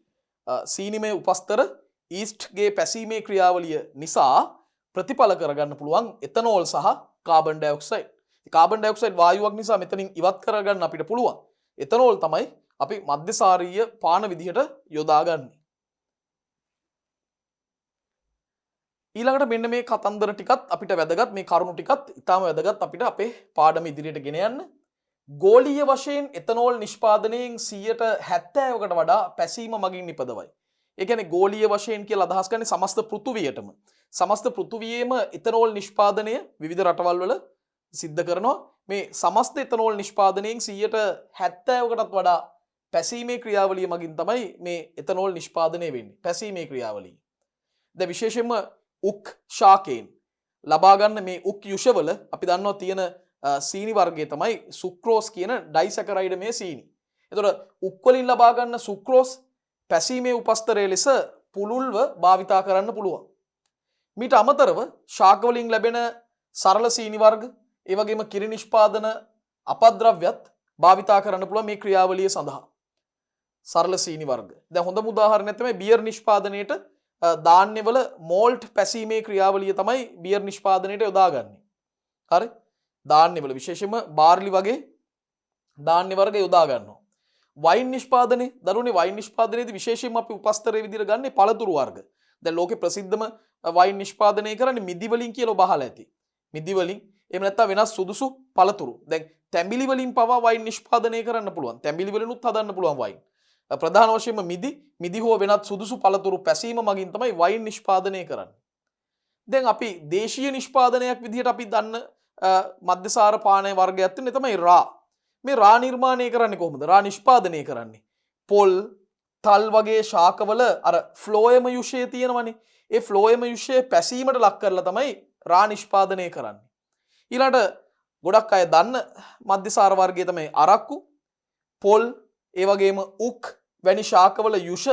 සීනිමය උපස්තර ඊස්ට්ගේ පැසීමේ ක්‍රියාවලිය නිසා ප්‍රතිඵල කරගන්න පුළුවන් එතනෝල් සහ කාබන් ඩයොක්සයිඩ්. කාබන් ඩයොක්සයිඩ් වායුවක් නිසා මෙතනින් ඉවත් කරගන්න අපිට පුළුවන්. එතනෝල් තමයි අපි මධ්‍යසාරීය පාන විදිහට යොදාගන්නේ. ඊළඟට මෙන්න මේ කතන්දර ටිකත් අපිට වැදගත්, මේ කරුණු ටිකත් ඉතාම වැදගත් අපිට අපේ පාඩම ඉදිරියට ගෙන යන්න. ගෝලීය වශයෙන් එතනෝල් නිෂ්පාදනයෙන් 70%කට වඩා පැසීම මගින් නිපදවයි. ඒ කියන්නේ ගෝලීය වශයෙන් කියලා අදහස් කරන්නේ සමස්ත පෘථුවියටම. සමස්ත පෘථුවියේම එතනෝල් නිෂ්පාදනය විවිධ රටවල් වල සිද්ධ කරනවා. මේ සමස්ත එතනෝල් නිෂ්පාදනයෙන් 70%කටත් වඩා පැසීමේ ක්‍රියාවලිය මගින් තමයි මේ එතනෝල් නිෂ්පාදනය වෙන්නේ. පැසීමේ ක්‍රියාවලිය. දැන් විශේෂයෙන්ම උක් ශාකයෙන් ලබා ගන්න මේ උක් යුෂවල අපි දන්නවා තියෙන සීනි වර්ගය තමයි සුක්‍රෝස් කියන ඩයිසැකරයිඩ් මේ සීනි. එතකොට උක් වලින් ලබා ගන්න සුක්‍රෝස් පැසීමේ උපස්තරය ලෙස පුළුල්ව භාවිතා කරන්න පුළුවන්. මීට අමතරව ශාක වලින් ලැබෙන සරල සීනි වර්ග, ඒ වගේම කිරි නිෂ්පාදන අපද්‍රව්‍යත් භාවිතා කරන්න පුළුවන් මේ ක්‍රියාවලිය සඳහා. සරල සීනි වර්ග. දැන් හොඳම උදාහරණයක් තමයි බියර් නිෂ්පාදනයේට ධාන්‍යවල මෝල්ට් පැසීමේ ක්‍රියාවලිය තමයි බියර් නිෂ්පාදනයට යොදාගන්නේ. හරි? ධාන්‍යවල විශේෂයෙන්ම බාර්ලි වගේ ධාන්‍ය වර්ග යොදා ගන්නවා. වයින් නිෂ්පාදනයේ දරුවනේ වයින් නිෂ්පාදනයේදී විශේෂයෙන්ම අපි උපස්තරයේ විදිහට ගන්නේ පළතුරු වර්ග. දැන් ලෝකේ ප්‍රසිද්ධම වයින් නිෂ්පාදනය කරන්නේ මිදි වලින් කියලා ඔබ අහලා ඇති. මිදි වලින් එහෙම නැත්නම් වෙනස් සුදුසු පළතුරු. දැන් තැඹිලි වලින් පවා වයින් නිෂ්පාදනය කරන්න පුළුවන්. තැඹිලි වලිනුත් හදන්න පුළුවන් වයින්. ප්‍රධාන වශයෙන්ම මිදි හෝ වෙනත් සුදුසු පළතුරු පැසීම මගින් තමයි වයින් නිෂ්පාදනය කරන්නේ. දැන් අපි දේශීය නිෂ්පාදනයක් විදිහට අපි දන්න මධ්‍යසාර පානය වර්ගයක් තියෙන තමයි රා. මේ රා නිර්මාණය කරන්නේ කොහොමද? රා නිෂ්පාදනය කරන්නේ පොල්, තල් වගේ ශාකවල අර ෆ්ලෝයම යුෂය තියෙනවනේ. ඒ ෆ්ලෝයම යුෂය පැසීමට ලක් කරලා තමයි රා නිෂ්පාදනය කරන්නේ. ඊළඟට ගොඩක් අය දන්න මධ්‍යසාර වර්ගය තමයි අරක්කු, පොල්, ඒ වගේම උක් වැනි ශාකවල යුෂ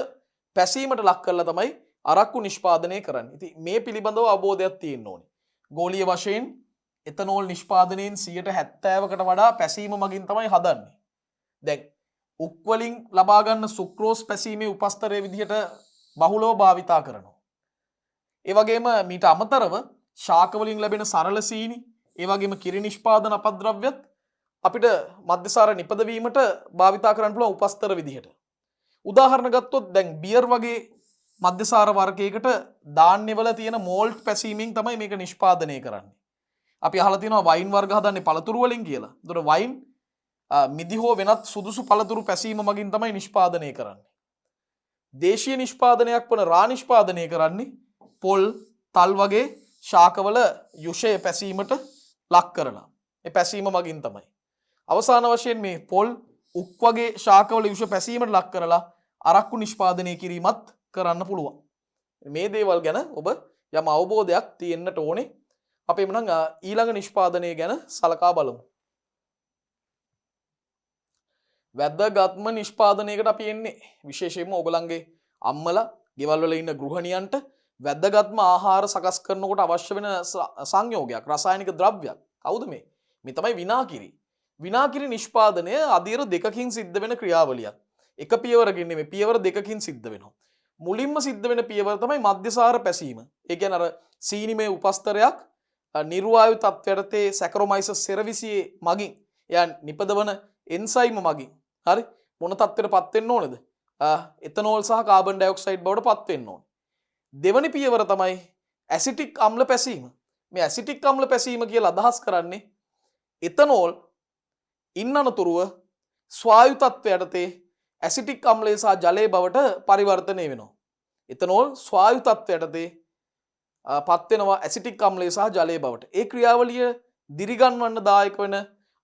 පැසීමට ලක් කරලා තමයි අරක්කු නිෂ්පාදනය කරන්නේ. ඉතින් මේ පිළිබඳව අවබෝධයක් තියෙන්න ඕනේ. ගෝලීය වශයෙන් එතනෝල් නිෂ්පාදනයෙන් 70%කට වඩා පැසීම මගින් තමයි හදන්නේ. දැන් උක් වලින් ලබා ගන්න සුක්‍රෝස් පැසීමේ උපස්තරයේ විදිහට බහුලව භාවිතා කරනවා. ඒ වගේම මීට අමතරව ශාක වලින් ලැබෙන සරල සීනි, ඒ වගේම කිරි නිෂ්පාදන අපද්‍රව්‍යත් අපිට මධ්‍යසාර නිපදවීමට භාවිතා කරන්න පුළුවන් උපස්තර විදිහට. උදාහරණ ගත්තොත් දැන් බියර් වගේ මධ්‍යසාර වර්ගයකට ධාන්‍යවල තියෙන මෝල්ට් පැසීමෙන් තමයි මේක නිෂ්පාදනය කරන්නේ. අපි අහලා තියෙනවා වයින් වර්ග හදන්නේ පළතුරු වලින් කියලා. ඒතර වයින් මිදි හෝ වෙනත් සුදුසු පළතුරු පැසීම මගින් තමයි නිෂ්පාදනය කරන්නේ. දේශීය නිෂ්පාදනයක් වන රා නිෂ්පාදනය කරන්නේ පොල්, තල් වගේ ශාකවල යුෂය පැසීමට ලක් කරලා. ඒ පැසීම මගින් තමයි. අවසාන වශයෙන් මේ පොල්, උක් වගේ ශාකවල යුෂ පැසීමට ලක් කරලා අරක්කු නිෂ්පාදනය කිරීමත් කරන්න පුළුවන්. මේ දේවල් ගැන ඔබ යම් අවබෝධයක් තියෙන්නට ඕනේ. අපි එමුනම් ඊළඟ නිෂ්පාදනය ගැන සලකා බලමු. වැදගත්ම නිෂ්පාදනයකට අපි එන්නේ. විශේෂයෙන්ම ඔයගලන්ගේ අම්මලා ගෙවල් වල ඉන්න ගෘහණියන්ට වැදගත්ම ආහාර සකස් කරනකොට අවශ්‍ය වෙන සංයෝගයක් රසායනික ද්‍රව්‍යයක්. කවුද මේ? මේ තමයි විනාකිරි. විනාකිරි නිෂ්පාදනය අදියර දෙකකින් සිද්ධ වෙන ක්‍රියාවලියක්. එක පියවරකින් නෙමෙයි පියවර දෙකකින් සිද්ධ වෙනවා. මුලින්ම සිද්ධ වෙන පියවර තමයි මධ්‍යසාර පැසීම. ඒ කියන්නේ අර සීනිමේ උපස්තරයක් නිර්වායු තත්ත්වයටතේ සැකරොමයිසස් සෙරවිසියේ මගින් එයා නිපදවන එන්සයිම මගින් හරි මොන තත්ත්වයටපත් වෙන්න ඕනද? එතනෝල් සහ කාබන් ඩයොක්සයිඩ් බවට පත් වෙන්න ඕනේ. දෙවනි පියවර තමයි ඇසිටික් අම්ල පැසීම. මේ ඇසිටික් අම්ල පැසීම කියලා අදහස් කරන්නේ එතනෝල් ඉන්නනතුරුව ස්වායු තත්ත්වයටතේ ඇසිටික් අම්ලය සහ ජලය බවට පරිවර්තනය වෙනවා. එතනෝල් ස්වායු තත්ත්වයටතේ පත් වෙනවා ඇසිටික් අම්ලය සහ ජලය බවට. ඒ ක්‍රියාවලිය දිරිගන්වන්න දායක වෙන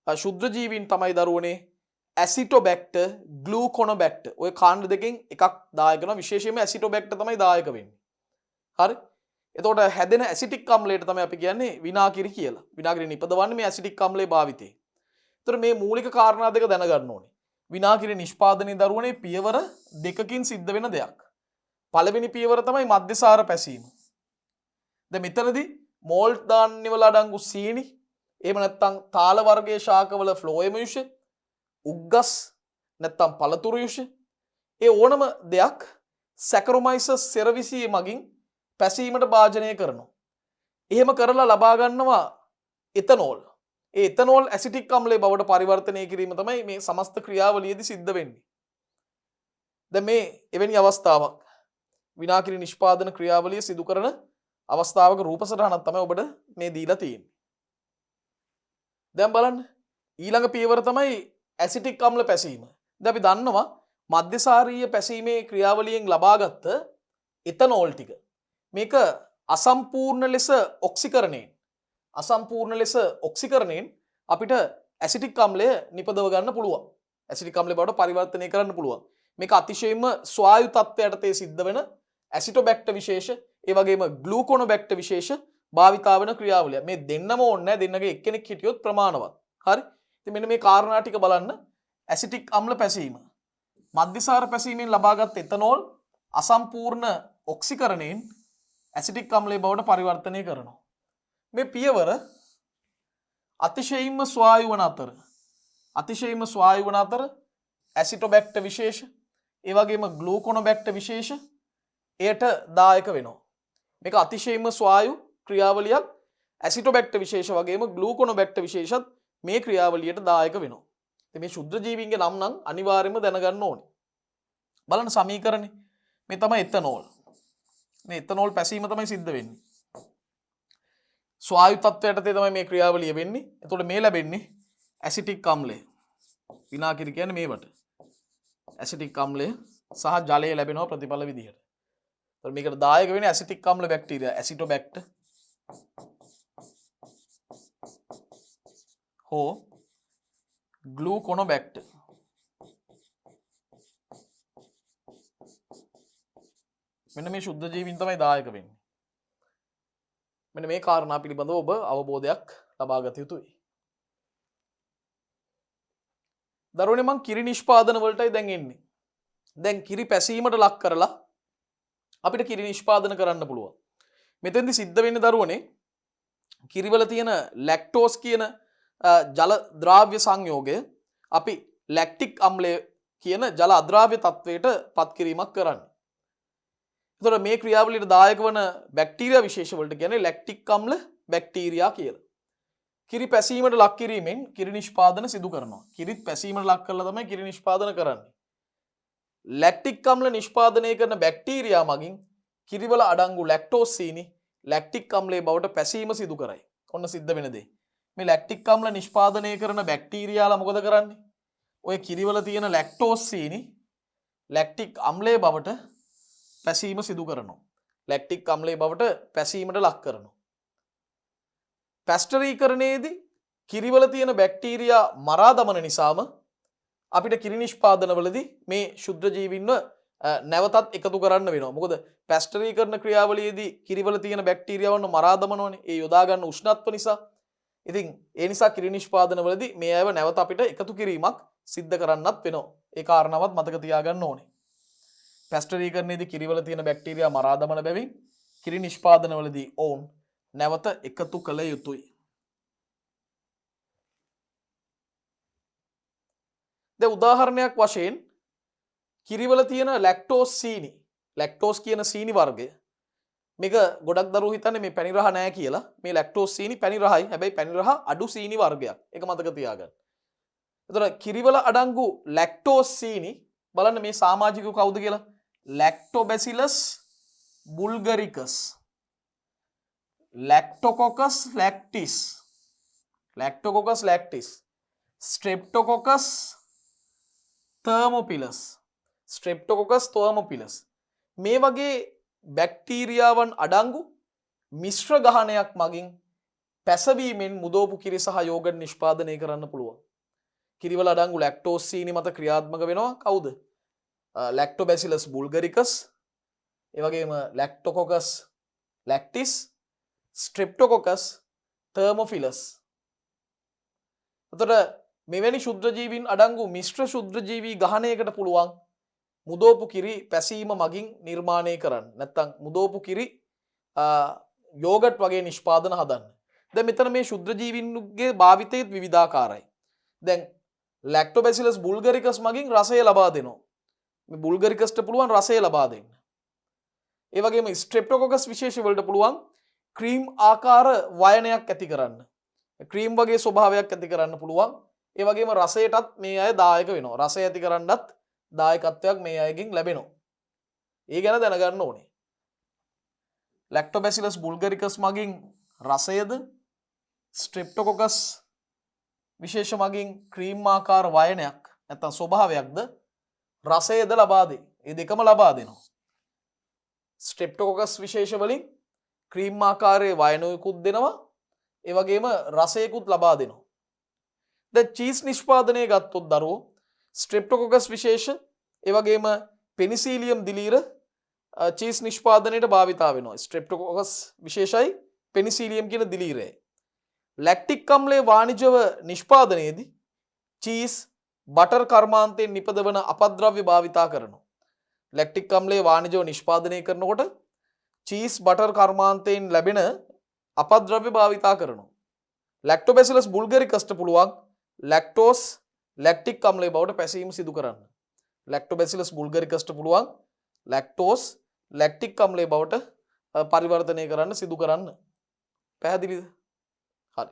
ශුද්ධ ජීවීන් තමයි දරුවනේ ඇසිටෝබැක්ටර් ග්ලූකොනොබැක්ටර්. ඔය කාණ්ඩ දෙකෙන් එකක් දායක වෙනවා. විශේෂයෙන්ම ඇසිටෝබැක්ටර් තමයි දායක වෙන්නේ. හරි. එතකොට හැදෙන ඇසිටික් අම්ලයට තමයි අපි කියන්නේ විනාකිරි කියලා. විනාකිරි නිපදවන්නේ මේ ඇසිටික් අම්ලයේ භාවිතේ. එතකොට මේ මූලික කාරණා දෙක දැනගන්න ඕනේ. විනාකිරි නිෂ්පාදනයේ දරුවනේ පියවර දෙකකින් සිද්ධ වෙන දෙයක්. පළවෙනි පියවර තමයි මධ්‍යසාර පැසීම. දැන් මෙතනදී මෝල්ට් ධාන්‍ය වල අඩංගු සීනි, එහෙම නැත්නම් තාල වර්ගයේ ශාකවල ෆ්ලෝයම් යුෂ, උග්ගස් නැත්නම් පළතුරු යුෂ, ඒ ඕනම දෙයක් සැකරොමයිසස් සෙරවිසියේ මගින් පැසීමට භාජනය කරනවා. එහෙම කරලා ලබා ගන්නවා එතනෝල්. ඒ එතනෝල් ඇසිටික් අම්ලයේ බවට පරිවර්තනය කිරීම තමයි මේ සමස්ත ක්‍රියාවලියේදී සිද්ධ වෙන්නේ. දැන් මේ එවැනි අවස්ථාවක් විනාකිරි නිෂ්පාදන ක්‍රියාවලිය සිදු කරන අවස්ථාවක රූප සටහනක් තමයි ඔබට මේ දීලා තියෙන්නේ. දැන් බලන්න ඊළඟ පියවර තමයි ඇසිටික් අම්ල පැසීම. දැන් අපි දන්නවා මධ්‍යසාරීය පැසීමේ ක්‍රියාවලියෙන් ලබාගත් එතනෝල් ටික මේක අසම්පූර්ණ ලෙස ඔක්සිකරණයෙන් අපිට ඇසිටික් අම්ලය නිපදව ගන්න පුළුවන්. ඇසිටික් අම්ලය බවට පරිවර්තනය කරන්න පුළුවන්. මේක අතිශයින්ම ස්වායු තත්ත්වයටතේ සිද්ධ වෙන ඇසිටෝබැක්ටර් විශේෂ ඒ වගේම ග්ලූකොනොබැක්ටර් විශේෂ භාවිතා වෙන ක්‍රියාවලිය. මේ දෙන්නම ඕනේ නැහැ. දෙන්නගේ එක්කෙනෙක් හිටියොත් ප්‍රමාණවත්. හරි. ඉතින් මෙන්න මේ කාරණා ටික බලන්න. ඇසිටික් අම්ල පැසීම. මධ්‍යසාර පැසීමෙන් ලබාගත් එතනෝල් අසම්පූර්ණ ඔක්සිකරණයෙන් ඇසිටික් අම්ලයේ බවට පරිවර්තනය කරනවා. මේ පියවර අතිශයින්ම ස්වායු වන අතර ඇසිටෝබැක්ටර් විශේෂ ඒ වගේම ග්ලූකොනොබැක්ටර් විශේෂ එයට දායක වෙනවා. මේක අතිශයින්ම ස්වායු ක්‍රියාවලියක්. ඇසිටෝබැක්ටර් විශේෂ වගේම ග්ලූකොනොබැක්ටර් විශේෂත් මේ ක්‍රියාවලියට දායක වෙනවා. ඉතින් මේ ශුද්ධ ජීවීන්ගේ නම් අනිවාර්යයෙන්ම දැනගන්න ඕනේ. බලන්න සමීකරණේ. මේ තමයි එතනෝල්. මේ එතනෝල් පැසීම තමයි සිද්ධ වෙන්නේ. ස්වායු තත්ත්වයටතේ තමයි මේ ක්‍රියාවලිය වෙන්නේ. එතකොට මේ ලැබෙන්නේ ඇසිටික් අම්ලය. විනාකිරි කියන්නේ මේවට. ඇසිටික් අම්ලය සහ ජලය ලැබෙනවා ප්‍රතිඵල විදිහට. එතකොට මේකට දායක වෙන්නේ ඇසිටික් අම්ල බැක්ටීරියා ඇසිටෝබැක්ටර් හෝ ග්ලූකොනොබැක්ටර්. මෙන්න මේ ශුද්ධ ජීවීන් තමයි දායක වෙන්නේ. මෙන්න මේ කාරණා පිළිබඳව ඔබ අවබෝධයක් ලබා ගත යුතුයි. දරුවනේ මං කිරි නිෂ්පාදන වලටයි දැන් එන්නේ. දැන් කිරි පැසීමට ලක් කරලා අපිට කිරි නිෂ්පාදන කරන්න පුළුවන්. මෙතෙන්දි සිද්ධ වෙන්නේ දරුවනේ කිරිවල තියෙන ලැක්ටෝස් කියන ජල ද්‍රාව්‍ය සංයෝගය අපි ලැක්ටික් අම්ලය කියන ජල අද්‍රාව්‍ය තත්වයට පත් කිරීමක් කරන්නේ. එතකොට මේ ක්‍රියාවලියට දායක වන බැක්ටීරියා විශේෂ වලට කියන්නේ ලැක්ටික් අම්ල බැක්ටීරියා කියලා. කිරි පැසීමට ලක් කිරීමෙන් කිරි නිෂ්පාදන සිදු කරනවා. කිරිත් පැසීමට ලක් කරලා තමයි කිරි නිෂ්පාදන කරන්නේ. ලැක්ටික් අම්ල නිෂ්පාදනය කරන බැක්ටීරියා මගින් කිරිවල අඩංගු ලැක්ටෝස් සීනි ලැක්ටික් අම්ලයේ බවට පැසීම සිදු කරයි. ඔන්න සිද්ධ වෙන දේ. මේ ලැක්ටික් අම්ල නිෂ්පාදනය කරන බැක්ටීරියාලා මොකද කරන්නේ? ඔය කිරිවල තියෙන ලැක්ටෝස් සීනි ලැක්ටික් අම්ලයේ බවට පැසීම සිදු කරනවා. ලැක්ටික් අම්ලයේ බවට පැසීමට ලක් කරනවා. පැස්ටරීකරණයේදී කිරිවල තියෙන බැක්ටීරියා මරා දමන නිසාම අපිට කිරි නිෂ්පාදනවලදී මේ ශුද්ධ ජීවීන්ව නැවතත් එකතු කරන්න වෙනවා. මොකද පැස්ටරීකරණ ක්‍රියාවලියේදී කිරිවල තියෙන බැක්ටීරියාවන් මරා දමනවනේ. ඒ යොදා ගන්න උෂ්ණත්ව නිසා. ඉතින් ඒ නිසා කිරි නිෂ්පාදනවලදී මේ අයව නැවත අපිට එකතු කිරීමක් සිද්ධ කරන්නත් වෙනවා. ඒ කාරණාවත් මතක තියාගන්න ඕනේ. පැස්ටරීකරණයේදී කිරිවල තියෙන බැක්ටීරියා මරා දමන බැවින් කිරි නිෂ්පාදනවලදී ඔවුන් නැවත එකතු කළ යුතුයි. දැන් උදාහරණයක් වශයෙන් කිරිවල තියෙන ලැක්ටෝස් සීනි, ලැක්ටෝස් කියන සීනි වර්ගය මේක ගොඩක් දරුවෝ හිතන්නේ මේ පැණි රහ නෑ කියලා. මේ ලැක්ටෝස් සීනි පැණි රහයි. හැබැයි පැණි රහ අඩු සීනි වර්ගයක්. ඒක මතක තියාගන්න. එතකොට කිරිවල අඩංගු ලැක්ටෝස් සීනි බලන්න මේ සමාජිකව කවුද කියලා? ලැක්ටෝබැසිලස් බුල්ගරිකස්, ලැක්ටෝකොකස් ලැක්ටිස්, ලැක්ටෝකොකස් ලැක්ටිස්, ස්ට්‍රෙප්ටෝකොකස් තර්මෝපිලස්, ස්ට්‍රෙප්ටෝකොකස් තර්මෝපිලස් මේ වගේ බැක්ටීරියාවන් අඩංගු මිශ්‍ර ගහනයක් මගින් පැසවීමෙන් මුදෝපු කිරි සහ යෝගට් නිෂ්පාදනය කරන්න පුළුවන්. කිරිවල අඩංගු ලැක්ටෝස් සීනි මත ක්‍රියාත්මක වෙනවා කවුද? ලැක්ටෝබැසිලස් බුල්ගරිකස්, ඒ වගේම ලැක්ටෝකොකස් ලැක්ටිස්, ස්ට්‍රෙප්ටෝකොකස් තර්මෝෆිලස්. එතකොට මෙවැනි ශුද්ධජීවීන් අඩංගු මිශ්‍ර ශුද්ධජීවී ගහණයකට පුළුවන් මුදෝපු කිරි පැසීම මගින් නිර්මාණය කරන්න. නැත්තම් මුදෝපු කිරි යෝගට් වගේ නිෂ්පාදන හදන්න. දැන් මෙතන මේ ශුද්ධජීවීන්ගේ භාවිතයේත් විවිධාකාරයි. දැන් ලැක්ටෝබැසිලස් බුල්ගරිකස් මගින් රසය ලබා දෙනවා. මේ බුල්ගරිකස්ට පුළුවන් රසය ලබා දෙන්න. ඒ වගේම ස්ට්‍රෙප්ටෝකොකස් විශේෂ වලට පුළුවන් ක්‍රීම් ආකාර වයනයක් ඇති කරන්න. ක්‍රීම් වගේ ස්වභාවයක් ඇති කරන්න පුළුවන්. ඒ වගේම රසයටත් මේ අය දායක වෙනවා. රසය ඇති කරන්නත් දායකත්වයක් මේ අයගෙන් ලැබෙනවා. ඒ ගැන දැනගන්න ඕනේ. ලැක්ටෝබැසිලස් බුල්ගරිකස් මගින් රසයද, ස්ට්‍රෙප්ටෝකොකස් විශේෂ මගින් ක්‍රීම් ආකාර වයනයක් නැත්නම් ස්වභාවයක්ද රසයද ලබා දෙයි. ඒ දෙකම ලබා දෙනවා. ස්ට්‍රෙප්ටෝකොකස් විශේෂ වලින් ක්‍රීම් ආකාරයේ වයනයකුත් දෙනවා. ඒ වගේම රසයකුත් ලබා දෙනවා. දැන් චීස් නිෂ්පාදනය ගත්තොත් දරුවෝ ස්ට්‍රෙප්ටෝකොකස් විශේෂ ඒ වගේම පෙනිසිලියම් දිලීර චීස් නිෂ්පාදනයට භාවිතා වෙනවා. ස්ට්‍රෙප්ටෝකොකස් විශේෂයි පෙනිසිලියම් කියන දිලීරයයි. ලැක්ටික් අම්ලයේ වාණිජව නිෂ්පාදනයේදී චීස් බටර් කර්මාන්තයෙන් නිපදවන අපද්‍රව්‍ය භාවිතා කරනවා. ලැක්ටික් අම්ලයේ වාණිජව නිෂ්පාදනය කරනකොට චීස් බටර් කර්මාන්තයෙන් ලැබෙන අපද්‍රව්‍ය භාවිතා කරනවා. ලැක්ටෝබැසිලස් බුල්ගරිකස්ට පුළුවන් ලැක්ටෝස් ලැක්ටික් අම්ලය බවට පැසීම සිදු කරන්න. ලැක්ටෝබැසිලස් බුල්ගරිකස්ට පුළුවන් ලැක්ටෝස් ලැක්ටික් අම්ලය බවට පරිවර්තනය කරන්න සිදු කරන්න. පැහැදිලිද? හරි.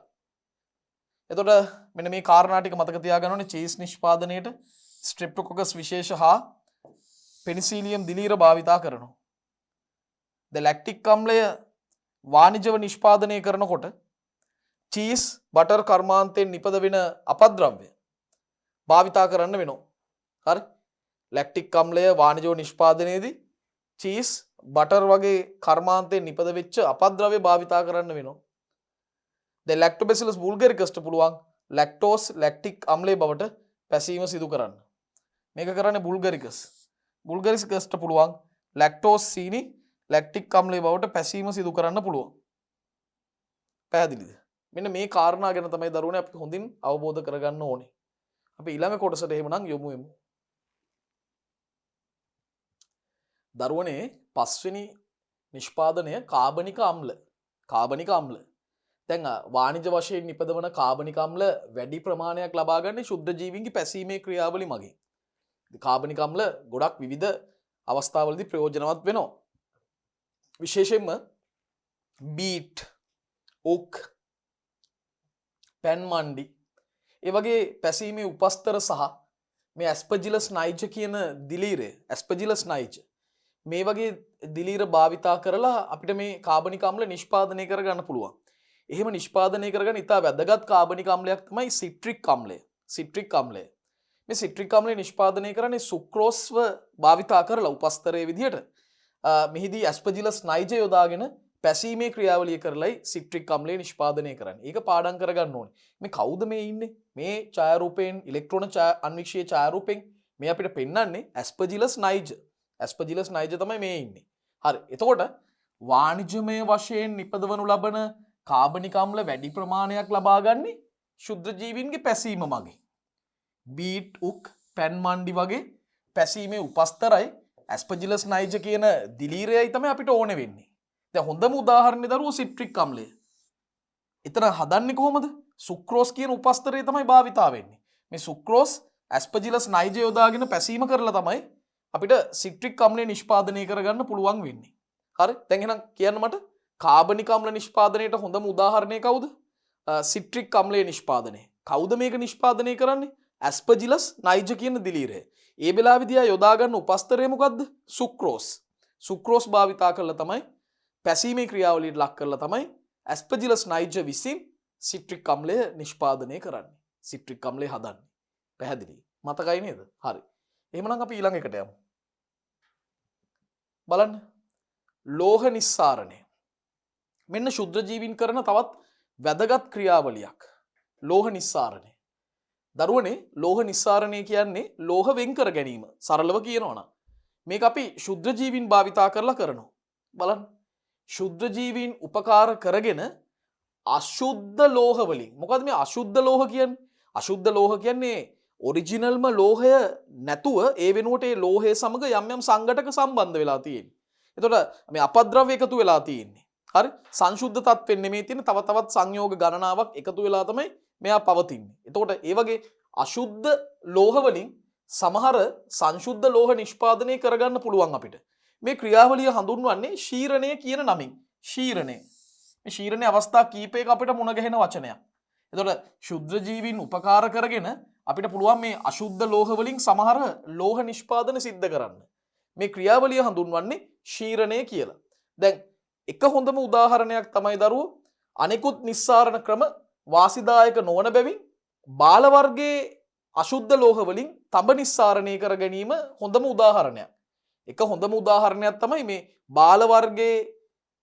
එතකොට මෙන්න මේ කාරණා ටික මතක තියාගන්න ඕනේ. චීස් නිෂ්පාදනයේට ස්ට්‍රෙප්ටෝකොකස් විශේෂ හා පෙනිසිලියම් දිලීර භාවිතා කරනවා. ද ලැක්ටික් අම්ලය වාණිජව නිෂ්පාදනය කරනකොට චීස් බටර් කර්මාන්තයෙන් නිපද වෙන අපද්‍රව්‍ය භාවිතා කරන්න වෙනවා. හරි. ලැක්ටික් අම්ලය වාණිජව නිෂ්පාදනයේදී චීස් බටර් වගේ කර්මාන්තයෙන් නිපද වෙච්ච අපද්‍රව්‍ය භාවිතා කරන්න වෙනවා. දැන් ලැක්ටෝබැසිලස් බුල්ගරිකස්ට පුළුවන් ලැක්ටෝස් ලැක්ටික් අම්ලය බවට පැසීම සිදු කරන්න. මේක කරන්නේ බුල්ගරිකස්. බුල්ගරිකස්ට පුළුවන් ලැක්ටෝස් සීනි ලැක්ටික් අම්ලය බවට පැසීම සිදු කරන්න පුළුවන්. පැහැදිලිද? මෙන්න මේ කාරණා ගැන තමයි දරුවනේ අපි හොඳින් අවබෝධ කරගන්න ඕනේ. අපි ඊළඟ කොටසට එහෙමනම් යමු. දරුවනේ පස්වෙනි නිෂ්පාදනය කාබනික අම්ල. කාබනික අම්ල. දැන් වාණිජ වශයෙන් නිපදවන කාබනික අම්ල වැඩි ප්‍රමාණයක් ලබා ගන්න ශුද්ධ ජීවීන්ගේ පැසීමේ ක්‍රියාවලිය මගින්. කාබනික අම්ල ගොඩක් විවිධ අවස්ථාවලදී ප්‍රයෝජනවත් වෙනවා. විශේෂයෙන්ම බීට්, උක්, පැන් මණ්ඩි ඒ වගේ පැසීමේ උපස්තර සහ මේ ඇස්පර්ජිලස් නයිජර් කියන දිලීරය, ඇස්පර්ජිලස් නයිජර් මේ වගේ දිලීර භාවිතා කරලා අපිට මේ කාබනික අම්ල නිෂ්පාදනය කරගන්න පුළුවන්. එහෙම නිෂ්පාදනය කරගන්න ඉතා වැදගත් කාබනික අම්ලයක් තමයි සිට්‍රික් අම්ලය. සිට්‍රික් අම්ලය. මේ සිට්‍රික් අම්ලය නිෂ්පාදනය කරන්නේ සුක්‍රෝස්ව භාවිතා කරලා උපස්තරයේ විදිහට. මෙහිදී ඇස්පර්ජිලස් නයිජර් යොදාගෙන පැසීමේ ක්‍රියාවලිය කරලයි සිට්‍රික් අම්ලය නිෂ්පාදනය කරන්නේ. ඒක පාඩම් කරගන්න ඕනේ. මේ කවුද මේ ඉන්නේ? මේ ඡායාරූපයෙන් ඉලෙක්ට්‍රෝන අන්වික්ෂීය ඡායාරූපයෙන් මේ අපිට පෙන්වන්නේ ඇස්පර්ජිලස් නයිජර්. ඇස්පර්ජිලස් නයිජර් තමයි මේ ඉන්නේ. හරි. එතකොට වාණිජමය වශයෙන් නිපදවනු ලබන කාබනික අම්ල වැඩි ප්‍රමාණයක් ලබා ගන්නේ ශුද්ධ ජීවීන්ගේ පැසීම මගින්. බීට්, උක්, පැන් මණ්ඩි වගේ පැසීමේ උපස්තරයි ඇස්පර්ජිලස් නයිජර් කියන දිලීරයයි තමයි අපිට ඕනේ වෙන්නේ. දැන් හොඳම උදාහරණේ දරුවෝ සිට්‍රික් අම්ලය. එතන හදන්නේ කොහොමද? සුක්‍රෝස් කියන උපස්තරය තමයි භාවිතා වෙන්නේ. මේ සුක්‍රෝස් ඇස්පර්ජිලස් නයිජර් යොදාගෙන පැසීම කරලා තමයි අපිට සිට්‍රික් අම්ලය නිෂ්පාදනය කරගන්න පුළුවන් වෙන්නේ. හරි? දැන් එහෙනම් කියන්න මට කාබනික අම්ල නිෂ්පාදනයේට හොඳම උදාහරණය කවුද? සිට්‍රික් අම්ලයේ නිෂ්පාදනය. කවුද මේක නිෂ්පාදනය කරන්නේ? ඇස්පර්ජිලස් නයිජර් කියන දිලීරය. ඒ වෙලාවේදී ආ යොදා ගන්න උපස්තරය මොකද්ද? සුක්‍රෝස්. සුක්‍රෝස් භාවිතා කරලා තමයි පැසීමේ ක්‍රියාවලියට ලක් කරලා තමයි ඇස්පර්ජිලස් නයිජර් විසින් සිට්‍රික් අම්ලය නිෂ්පාදනය කරන්නේ. සිට්‍රික් අම්ලය හදන්නේ. පැහැදිලි? මතකයි නේද? හරි. එහෙමනම් අපි ඊළඟ එකට යමු. බලන්න. ලෝහ නිස්සාරණය. මෙන්න ශුද්ධ ජීවීන් කරන තවත් වැදගත් ක්‍රියාවලියක්. ලෝහ නිස්සාරණය. දරුවනේ ලෝහ නිස්සාරණය කියන්නේ ලෝහ වෙන් කර ගැනීම. සරලව කියනවා නම් මේක අපි ශුද්ධ ජීවීන් භාවිතා කරලා කරනවා. බලන්න. ශුද්ධ ජීවීන් උපකාර කරගෙන අශුද්ධ ලෝහ වලින්. මොකද්ද මේ අශුද්ධ ලෝහ කියන්නේ? අශුද්ධ ලෝහ කියන්නේ ඔරිජිනල්ම ලෝහය නැතුව ඒ වෙනුවට ඒ ලෝහය සමග යම් යම් සංඝටක සම්බන්ධ වෙලා තියෙන්නේ. එතකොට මේ අපද්‍රව්‍ය එකතු වෙලා තියෙන්නේ. හරි? සංශුද්ධ තත්ත්වෙන් නෙමෙයි තියෙන්නේ, තව තවත් සංයෝග ගණනාවක් එකතු වෙලා තමයි මෙයා පවතින්නේ. එතකොට ඒ වගේ අශුද්ධ ලෝහ වලින් සමහර සංශුද්ධ ලෝහ නිෂ්පාදනය කරගන්න පුළුවන් අපිට. මේ ක්‍රියාවලිය හඳුන්වන්නේ ශීරණය කියන නමින්. ශීරණය. මේ ශීරණයේ අවස්ථා කීපයක අපිට මුණ ගැහෙන වචනයක්. එතකොට ශුද්ධ ජීවීන් උපකාර කරගෙන අපිට පුළුවන් මේ අශුද්ධ ලෝහ වලින් සමහර ලෝහ නිෂ්පාදන සිද්ධ කරන්න. මේ ක්‍රියාවලිය හඳුන්වන්නේ ශීරණය කියලා. දැන් එක හොඳම උදාහරණයක් තමයි දරුවෝ අනෙකුත් නිස්සාරණ ක්‍රම වාසිදායක නොවන බැවින් බාල වර්ගයේ අශුද්ධ ලෝහ වලින් තඹ නිස්සාරණය කර ගැනීම හොඳම උදාහරණයක්. එක හොඳම උදාහරණයක් තමයි මේ බාල වර්ගයේ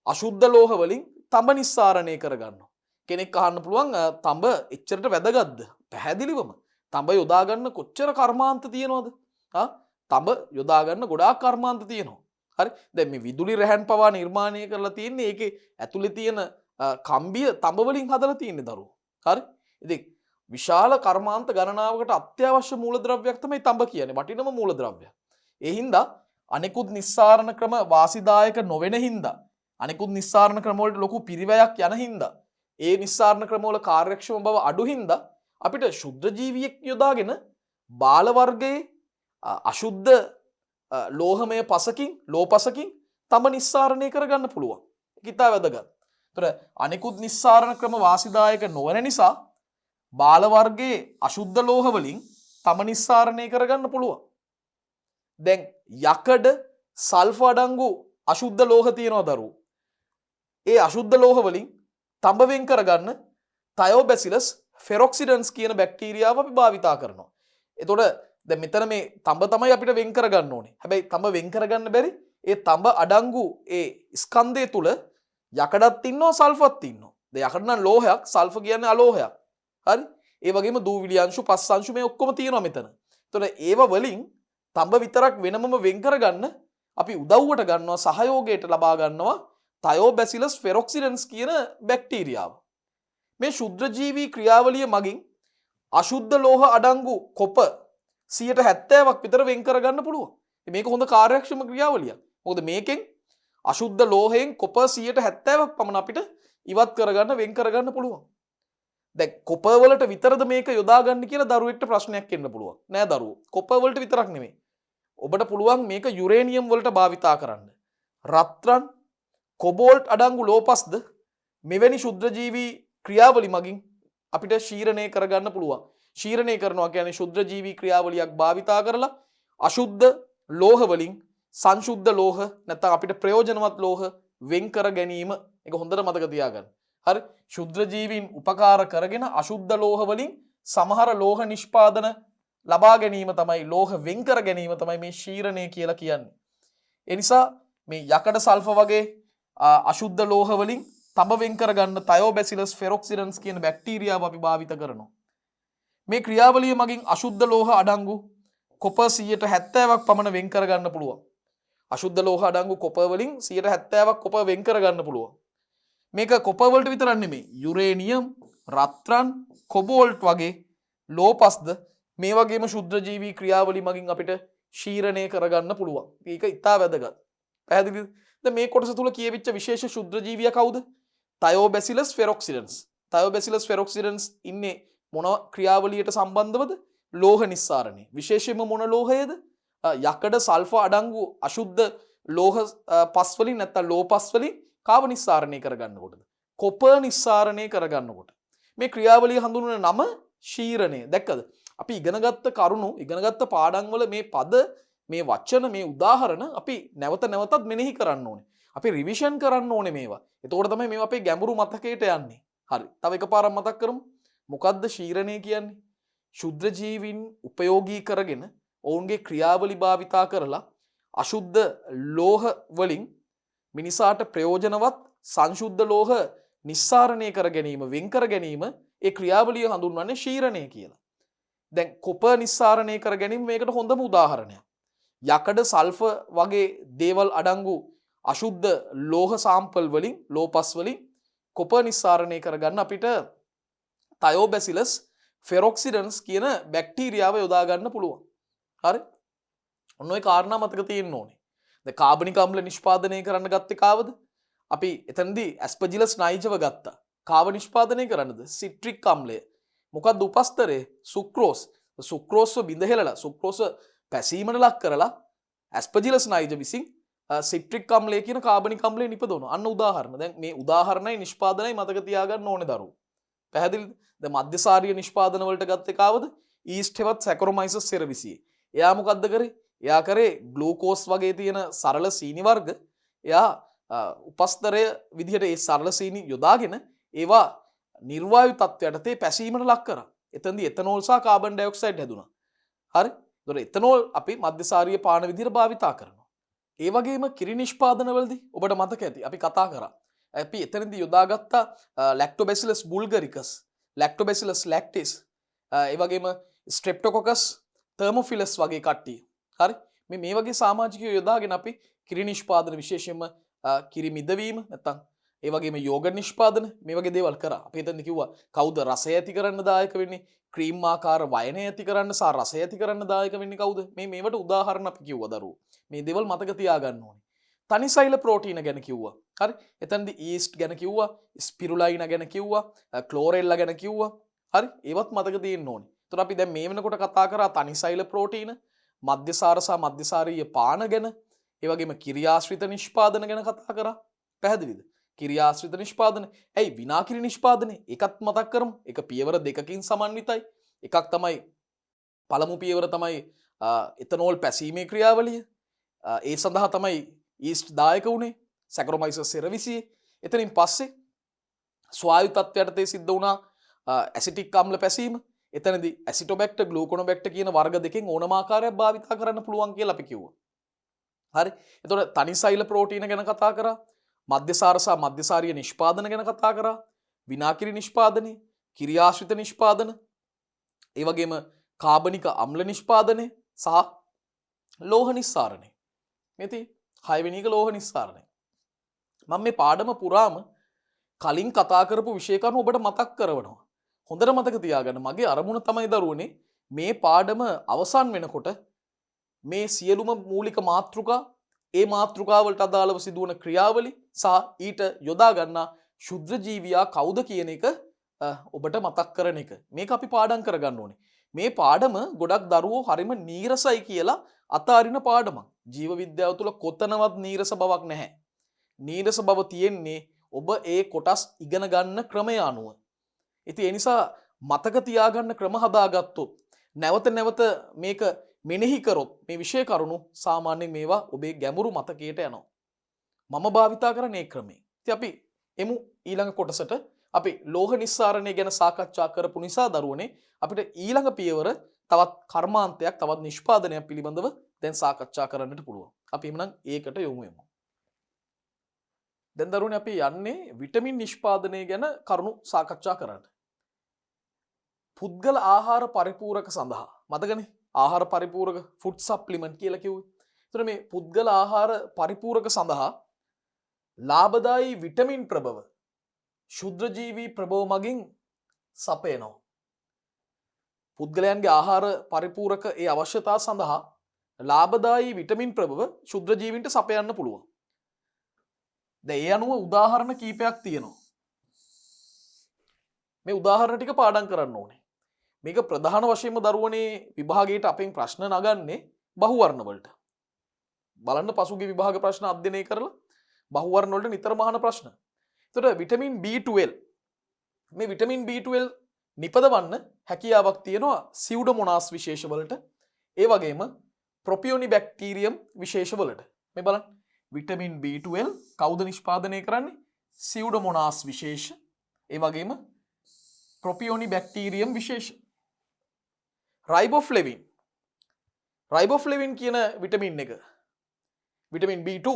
අශුද්ධ ලෝහ වලින් තඹ නිස්සාරණය කරගන්නවා. කෙනෙක් අහන්න පුළුවන් තඹ එච්චරට වැදගත්ද? පැහැදිලිවම තඹ යොදා ගන්න කොච්චර කර්මාන්ත තියෙනවද? තඹ යොදා ගන්න ගොඩාක් කර්මාන්ත තියෙනවා. හරි? දැන් මේ විදුලි රැහැන් පවා නිර්මාණය කරලා තියෙන්නේ ඒකේ ඇතුලේ තියෙන කම්බිය තඹ වලින් හදලා තියෙන්නේ දරුවෝ. හරි? ඉතින් විශාල කර්මාන්ත ගණනාවකට අත්‍යවශ්‍ය මූලද්‍රව්‍යයක් තමයි තඹ කියන්නේ. වටිනම මූලද්‍රව්‍යයක්. ඒ හින්දා අනෙකුත් නිස්සාරණ ක්‍රම වාසිදායක නොවන හින්දා අනෙකුත් නිස්සාරණ ක්‍රම වලට ලොකු පිරිවැයක් යන හින්දා ඒ නිස්සාරණ ක්‍රම වල කාර්යක්ෂම බව අඩු හින්දා අපිට ශුද්ධ ජීවියෙක් යොදාගෙන බාල වර්ගයේ අශුද්ධ ලෝහමය පසකින් ලෝපසකින් තඹ නිස්සාරණය කරගන්න පුළුවන්. ඒක ඉතා වැදගත්. ඒතර අනෙකුත් නිස්සාරණ ක්‍රම වාසිදායක නොවන නිසා බාල වර්ගයේ අශුද්ධ ලෝහ වලින් තඹ නිස්සාරණය කරගන්න පුළුවන්. දැන් යකඩ සල්ෆර් අඩංගු අශුද්ධ ලෝහ තියෙනවා දරුවෝ. ඒ අශුද්ධ ලෝහ වලින් තඹ වෙන් කරගන්න තයෝබැසිලස් ෆෙරොක්සිඩන්ස් කියන බැක්ටීරියාව අපි භාවිතා කරනවා. එතකොට දැන් මෙතන මේ තඹ තමයි අපිට වෙන් කරගන්න ඕනේ. හැබැයි තඹ වෙන් කරගන්න බැරි ඒ තඹ අඩංගු ඒ ස්කන්ධය තුල යකඩත් ඉන්නවා සල්ෆර්ත් ඉන්නවා. දැන් යකඩ නම් ලෝහයක්, සල්ෆර් කියන්නේ අලෝහයක්. හරි? ඒ වගේම දූවිලි අංශු, පස් අංශු මේ ඔක්කොම තියෙනවා මෙතන. එතකොට ඒව වලින් තඹ විතරක් වෙනමම වෙන් කරගන්න අපි උදව්වට ගන්නවා, සහයෝගයට ලබා ගන්නවා තයෝබැසිලස් ෆෙරොක්සිඩන්ස් කියන බැක්ටීරියාව. මේ ශුද්ධ ජීවී ක්‍රියාවලිය මගින් අශුද්ධ ලෝහ අඩංගු කොප 70%ක් විතර වෙන් කරගන්න පුළුවන්. මේක හොඳ කාර්යක්ෂම ක්‍රියාවලියක්. මොකද මේකෙන් අශුද්ධ ලෝහයෙන් කොප 70%ක් පමණ අපිට ඉවත් කරගන්න වෙන් කරගන්න පුළුවන්. දැන් කොප වලට විතරද මේක යොදා ගන්න කියලා දරුවෙක්ට ප්‍රශ්නයක් එන්න පුළුවන්. නෑ දරුවෝ. කොප වලට විතරක් නෙමෙයි. ඔබට පුළුවන් මේක යුරේනියම් වලට භාවිතා කරන්න. රත්රන්, කොබෝල්ට් අඩංගු ලෝපස්ද මෙවැනි ශුද්ධ ජීවී ක්‍රියාවලි මගින් අපිට ශීරණය කරගන්න පුළුවන්. ශීරණය කරනවා කියන්නේ ශුද්ධ ජීවී ක්‍රියාවලියක් භාවිතා කරලා අශුද්ධ ලෝහ වලින් සංශුද්ධ ලෝහ නැත්නම් අපිට ප්‍රයෝජනවත් ලෝහ වෙන් කර ගැනීම. ඒක හොඳට මතක තියාගන්න. හරි? ශුද්ධ ජීවීන් උපකාර කරගෙන අශුද්ධ ලෝහ වලින් සමහර ලෝහ නිෂ්පාදන ලබා ගැනීම තමයි, ලෝහ වෙන් කර ගැනීම තමයි මේ ශීරණය කියලා කියන්නේ. ඒ නිසා මේ යකඩ සල්ෆර් වගේ අශුද්ධ ලෝහ වලින් තඹ වෙන් කරගන්න තයෝබැසිලස් ෆෙරොක්සිඩන්ස් කියන බැක්ටීරියාව අපි භාවිත කරනවා. මේ ක්‍රියාවලිය මගින් අශුද්ධ ලෝහ අඩංගු කොප 70%ක් පමණ වෙන් කරගන්න පුළුවන්. අශුද්ධ ලෝහ අඩංගු කොප වලින් 70%ක් කොප වෙන් කරගන්න පුළුවන්. මේක කොප වලට විතරක් නෙමෙයි, යුරේනියම්, රත්රන්, කොබෝල්ට් වගේ ලෝපස්ද මේ වගේම ශුද්ධ ජීවී ක්‍රියාවලිය මගින් අපිට ශීරණය කරගන්න පුළුවන්. ඒක ඉතා වැදගත්. පැහැදිලිද? දැන් මේ කොටස තුල කියවිච්ච විශේෂ ශුද්‍ර ජීවියා කවුද? තයෝබැසිලස් ෆෙරොක්සිඩන්ස්. තයෝබැසිලස් ෆෙරොක්සිඩන්ස් ඉන්නේ මොන ක්‍රියාවලියට සම්බන්ධවද? ලෝහ නිස්සාරණය. විශේෂයෙන්ම මොන ලෝහයේද? යකඩ සල්ෆර් අඩංගු අශුද්ධ ලෝහ පස් වලින් නැත්නම් ලෝහ පස් වලින් කාබ නිස්සාරණය කරගන්නකොටද? කොපර් නිස්සාරණය කරගන්නකොට. මේ ක්‍රියාවලිය හඳුන්වන නම ශීරණය. දැක්කද? අපි ඉගෙනගත්ත කරුණු ඉගෙනගත්ත පාඩම් වල මේ පද මේ වචන මේ උදාහරණ අපි නැවත නැවතත් මෙනෙහි කරන්න ඕනේ. අපි රිවිෂන් කරන්න ඕනේ මේවා. එතකොට තමයි මේවා අපේ ගැඹුරු මතකයට යන්නේ. හරි. තව එකපාරක් මතක් කරමු. මොකද්ද ශීරණය කියන්නේ? ශුද්ධ ජීවීන් උපයෝගී කරගෙන ඔවුන්ගේ ක්‍රියාවලි භාවිතා කරලා අශුද්ධ ලෝහ වලින් මිනිසාට ප්‍රයෝජනවත් සංශුද්ධ ලෝහ නිස්සාරණය කර ගැනීම වෙන් කර ගැනීම ඒ ක්‍රියාවලිය හඳුන්වන්නේ ශීරණය කියලා. දැන් කොපර් නිස්සාරණය කර ගැනීම මේකට හොඳම උදාහරණයක්. යකඩ සල්ෆර් වගේ දේවල් අඩංගු අශුද්ධ ලෝහ සාම්පල් වලින් ලෝපස් වලින් කොපර් නිස්සාරණය කරගන්න අපිට තයෝබැසිලස් ෆෙරොක්සිඩන්ස් කියන බැක්ටීරියාව යොදා ගන්න පුළුවන්. හරි? ඔන්න ඔය කාරණා මතක තියෙන්න ඕනේ. දැන් කාබනික අම්ල නිෂ්පාදනය කරන්න ගත්තේ කාවද? අපි එතනදී ඇස්පර්ජිලස් නයිජව ගත්තා. කාව නිෂ්පාදනය කරන්නද? සිට්‍රික් අම්ලය. මොකක්ද උපස්තරේ? සුක්‍රෝස්. සුක්‍රෝස්ව බිඳ හෙලලා සුක්‍රෝස් පැසීමට ලක් කරලා ඇස්පර්ජිලස් නයිජ විසින් සිට්‍රික් අම්ලය කියන කාබනික අම්ලය නිපදවනවා. අන්න උදාහරණ. දැන් මේ උදාහරණයි නිෂ්පාදනයි මතක තියාගන්න ඕනේ දරුවෝ. පැහැදිලිද? දැන් මධ්‍යසාරීය නිෂ්පාදන වලට ගත්තේ කාවද? ඊස්ට් හෙවත් සැකරොමයිසස් සෙරවිසියේ. එයා මොකද්ද කරේ? එයා කරේ ග්ලූකෝස් වගේ තියෙන සරල සීනි වර්ග එයා උපස්තරය විදිහට ඒ සරල සීනි යොදාගෙන ඒවා නිර්වායු තත්ත්වයටතේ පැසීමට ලක් කරා. එතනදී එතනෝල් සහ කාබන් ඩයොක්සයිඩ් හැදුනා. හරි? ඒතකොට එතනෝල් අපි මධ්‍යසාරීය පාන විදිහට භාවිතා කරනවා. ඒ වගේම කිරි නිෂ්පාදනවලදී ඔබට මතක ඇති අපි කතා කරා. අපි එතනදී යොදාගත්ත ලැක්ටෝබැසිලස් බුල්ගරිකස්, ලැක්ටෝබැසිලස් ලැක්ටිස්, ඒ වගේම ස්ට්‍රෙප්ටොකොකස් තර්මොෆිලස් වගේ කට්ටිය. හරි? මේ වගේ සමාජිකයෝ යොදාගෙන අපි කිරි නිෂ්පාදන විශේෂයෙන්ම කිරි මිදවීම නැත්තම් ඒ වගේම යෝගට් නිෂ්පාදන මේ වගේ දේවල් කරා. අපි එතනදී කිව්වා කවුද රසය ඇති කරන්න දායක වෙන්නේ? ක්‍රීම් ආකාර වයනය ඇති කරන්න සහ රසය ඇති කරන්න දායක වෙන්නේ කවුද? මේවට උදාහරණ අපි කිව්වා දරුවෝ. මේ දේවල් මතක තියාගන්න ඕනේ. තනිසෛල ප්‍රෝටීන ගැන කිව්වා. හරි? එතනදී ඊස්ට් ගැන කිව්වා, ස්පිරුලයිනා ගැන කිව්වා, ක්ලෝරෙල්ලා ගැන කිව්වා. හරි? ඒවත් මතක තියෙන්න ඕනේ. එතකොට අපි දැන් මේ වෙනකොට කතා කරා තනිසෛල ප්‍රෝටීන, මධ්‍යසාර සහ මධ්‍යසාරීය පාන ගැන, ඒ වගේම කිරියාශ්‍රිත නිෂ්පාදන ගැන කතා කරා. පැහැදිලිද? කිරියාශ්‍රිත නිෂ්පාදන. ඇයි විනාකිරි නිෂ්පාදනය? ඒකත් මතක් කරමු. ඒක පියවර දෙකකින් සමන්විතයි. එකක් තමයි පළමු පියවර තමයි එතනෝල් පැසීමේ ක්‍රියාවලිය. ඒ සඳහා තමයි ඊස්ට් දායක වුණේ සැකරොමයිසස් සෙරවිසියේ. එතනින් පස්සේ ස්වායු තත්ත්වයටතේ සිද්ධ වුණා ඇසිටික් අම්ල පැසීම. එතනදී ඇසිටෝබැක්ටර් ග්ලූකොනෝබැක්ටර් කියන වර්ග දෙකෙන් ඕනම ආකාරයක් භාවිතා කරන්න පුළුවන් කියලා අපි කිව්වා. හරි? එතකොට තනිසෛල ප්‍රෝටීන ගැන කතා කරා. මධ්‍යසාර සහ මධ්‍යසාරීය නිෂ්පාදන ගැන කතා කරා. විනාකිරි නිෂ්පාදනය, කිරියාශ්‍රිත නිෂ්පාදන, ඒ වගේම කාබනික අම්ල නිෂ්පාදනය සහ ලෝහ නිස්සාරණය. මේ 6 වෙනි එක ලෝහ නිස්සාරණය. මම මේ පාඩම පුරාම කලින් කතා කරපු විෂය කරුණු ඔබට මතක් කරවනවා. හොඳට මතක තියාගන්න. මගේ අරමුණ තමයි දරුවනේ මේ පාඩම අවසන් වෙනකොට මේ සියලුම මූලික මාතෘකා ඒ මාතෘකාවලට අදාළව සිදුවන ක්‍රියාවලි සහ ඊට යොදා ගන්නා ශුද්‍ර ජීවියා කවුද කියන එක ඔබට මතක් කරන එක. මේක අපි පාඩම් කරගන්න ඕනේ. මේ පාඩම ගොඩක් දරුවෝ හරිම නීරසයි කියලා අතාරින පාඩමක්. ජීව විද්‍යාව තුළ කොතනවත් නීරස බවක් නැහැ. නීරස බව තියෙන්නේ ඔබ ඒ කොටස් ඉගෙන ගන්න ක්‍රමය අනුව. ඉතින් ඒ නිසා මතක තියාගන්න ක්‍රම හදාගත්තොත් නැවත නැවත මේක මෙනෙහි කරොත් මේ විෂය කරුණු සාමාන්‍යයෙන් මේවා ඔබේ ගැඹුරු මතකයට යනවා. මම භාවිතා කරන මේ ක්‍රමය. ඉතින් අපි එමු ඊළඟ කොටසට. අපි ලෝහ නිස්සාරණය ගැන සාකච්ඡා කරපු නිසා දරුවනේ අපිට ඊළඟ පියවර තවත් කර්මාන්තයක් තවත් නිෂ්පාදනයක් පිළිබඳව දැන් සාකච්ඡා කරන්නට පුළුවන්. අපි එහෙනම් ඒකට යොමු වෙමු. දැන් දරුවනේ අපි යන්නේ විටමින් නිෂ්පාදනය ගැන කරුණු සාකච්ඡා කරන්න. පුද්ගල ආහාර පරිපූරක සඳහා මතකනේ ආහාර පරිපූරක ෆුඩ් සප්ලිමන්ට් කියලා කිව්වේ. ඒතර මේ පුද්ගල ආහාර පරිපූරක සඳහා ලාභදායී විටමින් ප්‍රභව ශුද්‍රජීවී ප්‍රභව මගින් සපයනවා. පුද්ගලයන්ගේ ආහාර පරිපූරක ඒ අවශ්‍යතා සඳහා ලාභදායී විටමින් ප්‍රභව ශුද්‍ර ජීවීන්ට සපයන්න පුළුවන්. දැන් ඒ අනුව උදාහරණ කීපයක් තියෙනවා. මේ උදාහරණ ටික පාඩම් කරන්න ඕනේ. මේක ප්‍රධාන වශයෙන්ම දරුවනේ විභාගයට අපෙන් ප්‍රශ්න නගන්නේ බහුවර්ණ වලට. බලන්න පසුගිය විභාග ප්‍රශ්න අධ්‍යයනය කරලා බහුවර්ණ වලට නිතරම අහන ප්‍රශ්න. එතකොට විටමින් B12 මේ විටමින් B12 නිපදවන්න හැකියාවක් තියෙනවා සියුඩෝමොනාස් විශේෂ වලට. ඒ වගේම ප්‍රොපියෝනිබැක්ටීරියම් විශේෂ වලට. මේ බලන්න විටමින් B12 කවුද නිෂ්පාදනය කරන්නේ? සියුඩෝමොනාස් විශේෂ. ඒ වගේම ප්‍රොපියෝනිබැක්ටීරියම් විශේෂ. රයිබෝෆ්ලෙවින් කියන විටමින් එක විටමින් B2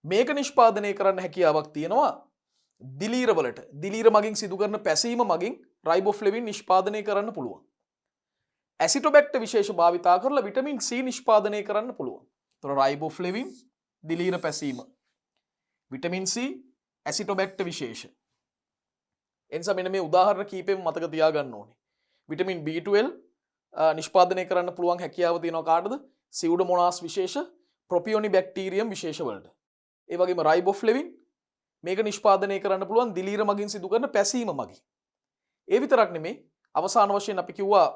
මේක නිෂ්පාදනය කරන්න හැකියාවක් තියෙනවා දිලීර වලට. දිලීර මගින් සිදු කරන පැසීම මගින් රයිබෝෆ්ලෙවින් නිෂ්පාදනය කරන්න පුළුවන්. ඇසිටෝබැක්ටර් විශේෂ භාවිතා කරලා විටමින් C නිෂ්පාදනය කරන්න පුළුවන්. ඒතර රයිබෝෆ්ලෙවින් දිලීර පැසීම විටමින් C ඇසිටෝබැක්ටර් විශේෂ. එනිසා මෙන්න මේ උදාහරණ කීපෙම මතක තියාගන්න ඕනේ. විටමින් B12 නිෂ්පාදනය කරන්න පුළුවන් හැකියාව තියෙනවා කාටද? සියුඩෝමොනාස් විශේෂ ප්‍රොපියෝනිබැක්ටීරියම් විශේෂ වලට. ඒ වගේම රයිබෝෆ්ලෙවින් මේක නිෂ්පාදනය කරන්න පුළුවන් දිලීර මගින් සිදු කරන පැසීම මගින්. ඒ විතරක් නෙමෙයි අවසාන වශයෙන් අපි කිව්වා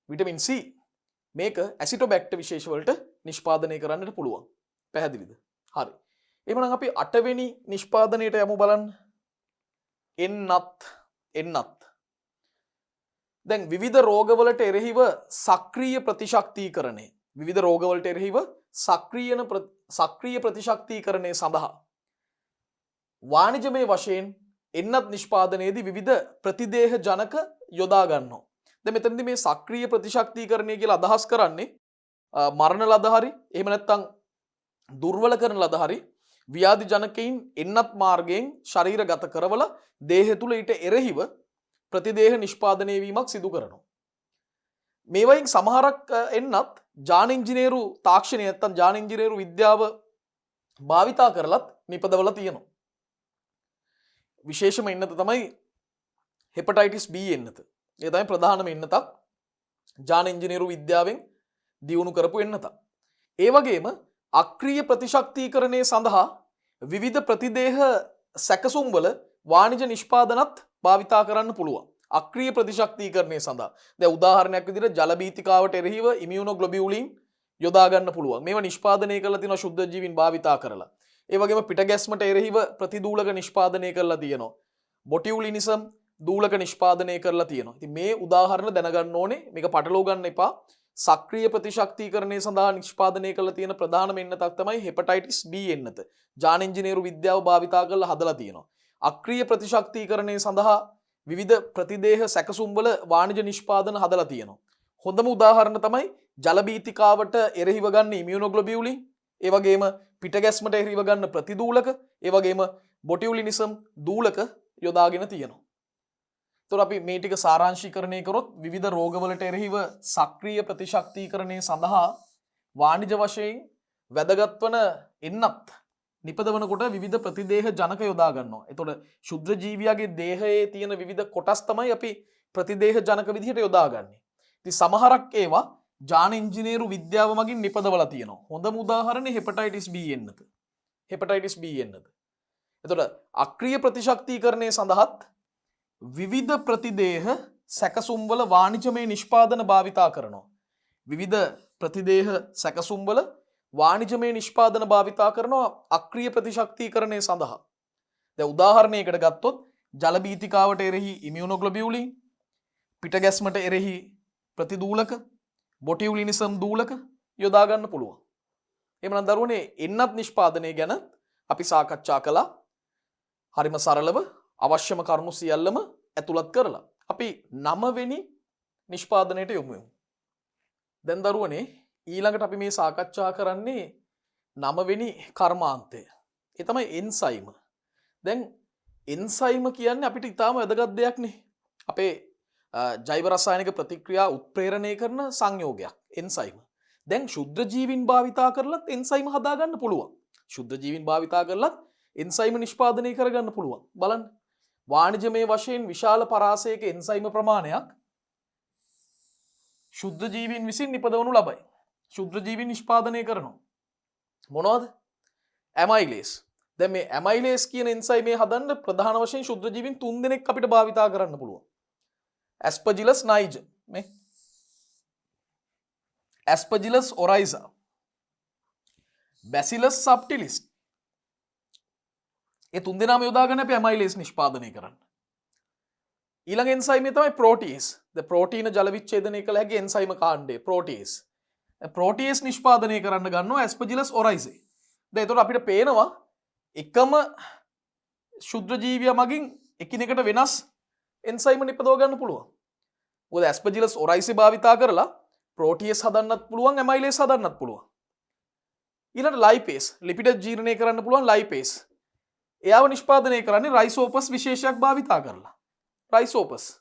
විටමින් C මේක ඇසිටෝබැක්ටර් විශේෂ වලට නිෂ්පාදනය කරන්නට පුළුවන්. පැහැදිලිද? හරි. එහෙනම් අපි 8 වෙනි නිෂ්පාදනයට යමු බලන්න. එන්නත් දැන් විවිධ රෝගවලට එරෙහිව සක්‍රීය ප්‍රතිශක්තිකරණය සක්‍රීය ප්‍රතිශක්තිකරණය සඳහා වාණිජමය වශයෙන් එන්නත් නිෂ්පාදනයේදී විවිධ ප්‍රතිදේහ ජනක යොදා ගන්නවා. දැන් මෙතනදී මේ සක්‍රීය ප්‍රතිශක්තිකරණය කියලා අදහස් කරන්නේ මරණ ලද හරි එහෙම නැත්නම් දුර්වල කරන ලද හරි ව්‍යාධි ජනකයින් එන්නත් මාර්ගයෙන් ශරීරගත කරවල දේහය තුල ඊට එරෙහිව ප්‍රතිදේහ නිෂ්පාදනය වීමක් සිදු කරනවා. මේවයින් සමහරක් එන්නත් ජාන ඉංජිනේරු තාක්ෂණය නැත්නම් ජාන ඉංජිනේරු විද්‍යාව භාවිතා කරලත් නිපදවලා තියෙනවා. විශේෂම එන්නත තමයි හෙපටයිටිස් B එන්නත. ඒ තමයි ප්‍රධානම එන්නතක් ජාන ඉංජිනේරු විද්‍යාවෙන් දියුණු කරපු එන්නතක්. ඒ වගේම අක්‍රීය ප්‍රතිශක්තිකරණය සඳහා විවිධ ප්‍රතිදේහ සැකසුම් වල වාණිජ නිෂ්පාදනත් භාවිතා කරන්න පුළුවන්. අක්‍රීය ප්‍රතිශක්තිකරණය සඳහා දැන් උදාහරණයක් විදිහට ජල බීතිකාවට එරෙහිව ඉමියුනෝග්ලොබියුලින් යොදා ගන්න පුළුවන්. මේවා නිෂ්පාදනය කරලා තියෙනවා ශුද්ධ ජීවීන් භාවිතා කරලා. ඒ වගේම පිටගැස්මට එරෙහිව ප්‍රතිදූලක නිෂ්පාදනය කරලා තියෙනවා. බොටියුලිනිසම් දූලක නිෂ්පාදනය කරලා තියෙනවා. ඉතින් මේ උදාහරණ දැනගන්න ඕනේ. මේක පටලවා ගන්න එපා. සක්‍රීය ප්‍රතිශක්තිකරණය සඳහා නිෂ්පාදනය කරලා තියෙන ප්‍රධානම එන්නතක් තමයි හෙපටයිටිස් B එන්නත. ජාන ඉංජිනේරු විද්‍යාව භාවිතා කරලා හදලා තියෙනවා. අක්‍රීය ප්‍රතිශක්තිකරණය සඳහා විවිධ ප්‍රතිදේහ සැකසුම් වල වාණිජ නිෂ්පාදන හදලා තියෙනවා. හොඳම උදාහරණ තමයි ජල බීතිකාවට එරෙහිව ගන්න ඉමියුනෝග්ලොබියුලින්, ඒ වගේම පිටගැස්මට එරෙහිව ගන්න ප්‍රතිදූලක, ඒ වගේම බොටියුලිනිසම් දූලක යොදාගෙන තියෙනවා. එතකොට අපි මේ ටික සාරාංශීකරණය කරොත් විවිධ රෝගවලට එරෙහිව සක්‍රීය ප්‍රතිශක්තිකරණය සඳහා වාණිජ වශයෙන් වැදගත් වන එන්නත් නිපදවනකොට විවිධ ප්‍රතිදේහ ජනක යොදා ගන්නවා. එතකොට ශුද්ධ ජීවියාගේ දේහයේ තියෙන විවිධ කොටස් තමයි අපි ප්‍රතිදේහ ජනක විදිහට යොදාගන්නේ. ඉතින් සමහරක් ඒවා ජාන ඉංජිනේරු විද්‍යාව මගින් නිපදවලා තියෙනවා. හොඳම උදාහරණය හෙපටයිටිස් B එන්නත. හෙපටයිටිස් B එන්නත. එතකොට අක්‍රීය ප්‍රතිශක්තිකරණය සඳහාත් විවිධ ප්‍රතිදේහ සැකසුම් වල වාණිජමය නිෂ්පාදන භාවිතා කරනවා. විවිධ ප්‍රතිදේහ සැකසුම් වල වාණිජමය නිෂ්පාදන භාවිතා කරනවා අක්‍රීය ප්‍රතිශක්තිකරණය සඳහා. දැන් උදාහරණයකට ගත්තොත් ජල බීතිකාවට එරෙහි ඉමියුනෝග්ලොබියුලින්, පිටගැස්මට එරෙහි ප්‍රතිදූලක, බොටියුලිනිසම් දූලක යොදා ගන්න පුළුවන්. එහෙමනම් දරුවනේ එන්නත් නිෂ්පාදනය ගැන අපි සාකච්ඡා කළා. හරිම සරලව අවශ්‍යම කරුණු සියල්ලම ඇතුළත් කරලා. අපි 9 වෙනි නිෂ්පාදනයට යමු. දැන් දරුවනේ ඊළඟට අපි මේ සාකච්ඡා කරන්නේ 9 වෙනි කර්මාන්තය. ඒ තමයි එන්සයිම. දැන් එන්සයිම කියන්නේ අපිට ඉතාම වැදගත් දෙයක් නේ. අපේ ජෛව රසායනික ප්‍රතික්‍රියා උත්ප්‍රේරණය කරන සංයෝගයක් එන්සයිම. දැන් ශුද්ධ ජීවීන් භාවිතා කරලත් එන්සයිම හදාගන්න පුළුවන්. ශුද්ධ ජීවීන් භාවිතා කරලත් එන්සයිම නිෂ්පාදනය කරගන්න පුළුවන්. බලන්න. වාණිජමය වශයෙන් විශාල පරාසයක එන්සයිම ප්‍රමාණයක් ශුද්ධ ජීවීන් විසින් නිපදවනු ලබයි. ශුද්‍රජීවි නිෂ්පාදනය කරනවා. මොනවද? ඇමයිලේස්. දැන් මේ ඇමයිලේස් කියන එන්සයිමේ හදන්න ප්‍රධාන වශයෙන් ශුද්‍රජීවීන් 3 දෙනෙක් අපිට භාවිතා කරන්න පුළුවන්. Aspergillus niger මේ Aspergillus oryza, Bacillus subtilis. ඒ 3 දෙනාම යොදාගෙන අපි ඇමයිලේස් නිෂ්පාදනය කරන්න. ඊළඟ එන්සයිමේ තමයි ප්‍රෝටියේස්. ද ප්‍රෝටීන ජල විච්ඡේදනය කළ හැකි එන්සයිම කාණ්ඩය ප්‍රෝටියේස්. ප්‍රෝටියේස් නිෂ්පාදනය කරන්න ගන්නවා Aspergillus oryzae. දැන් එතකොට අපිට පේනවා එකම ශුද්‍රජීවියා මගින් එකිනෙකට වෙනස් එන්සයිම නිපදව ගන්න පුළුවන්. මොකද Aspergillus oryzae භාවිතා කරලා ප්‍රෝටියේස් හදන්නත් පුළුවන්, ඇමයිලේස් හදන්නත් පුළුවන්. ඊළඟ ලයිපේස්, ලිපිඩ ජීර්ණය කරන්න පුළුවන් ලයිපේස්. එයාව නිෂ්පාදනය කරන්නේ රයිසෝපස් විශේෂයක් භාවිතා කරලා. රයිසෝපස්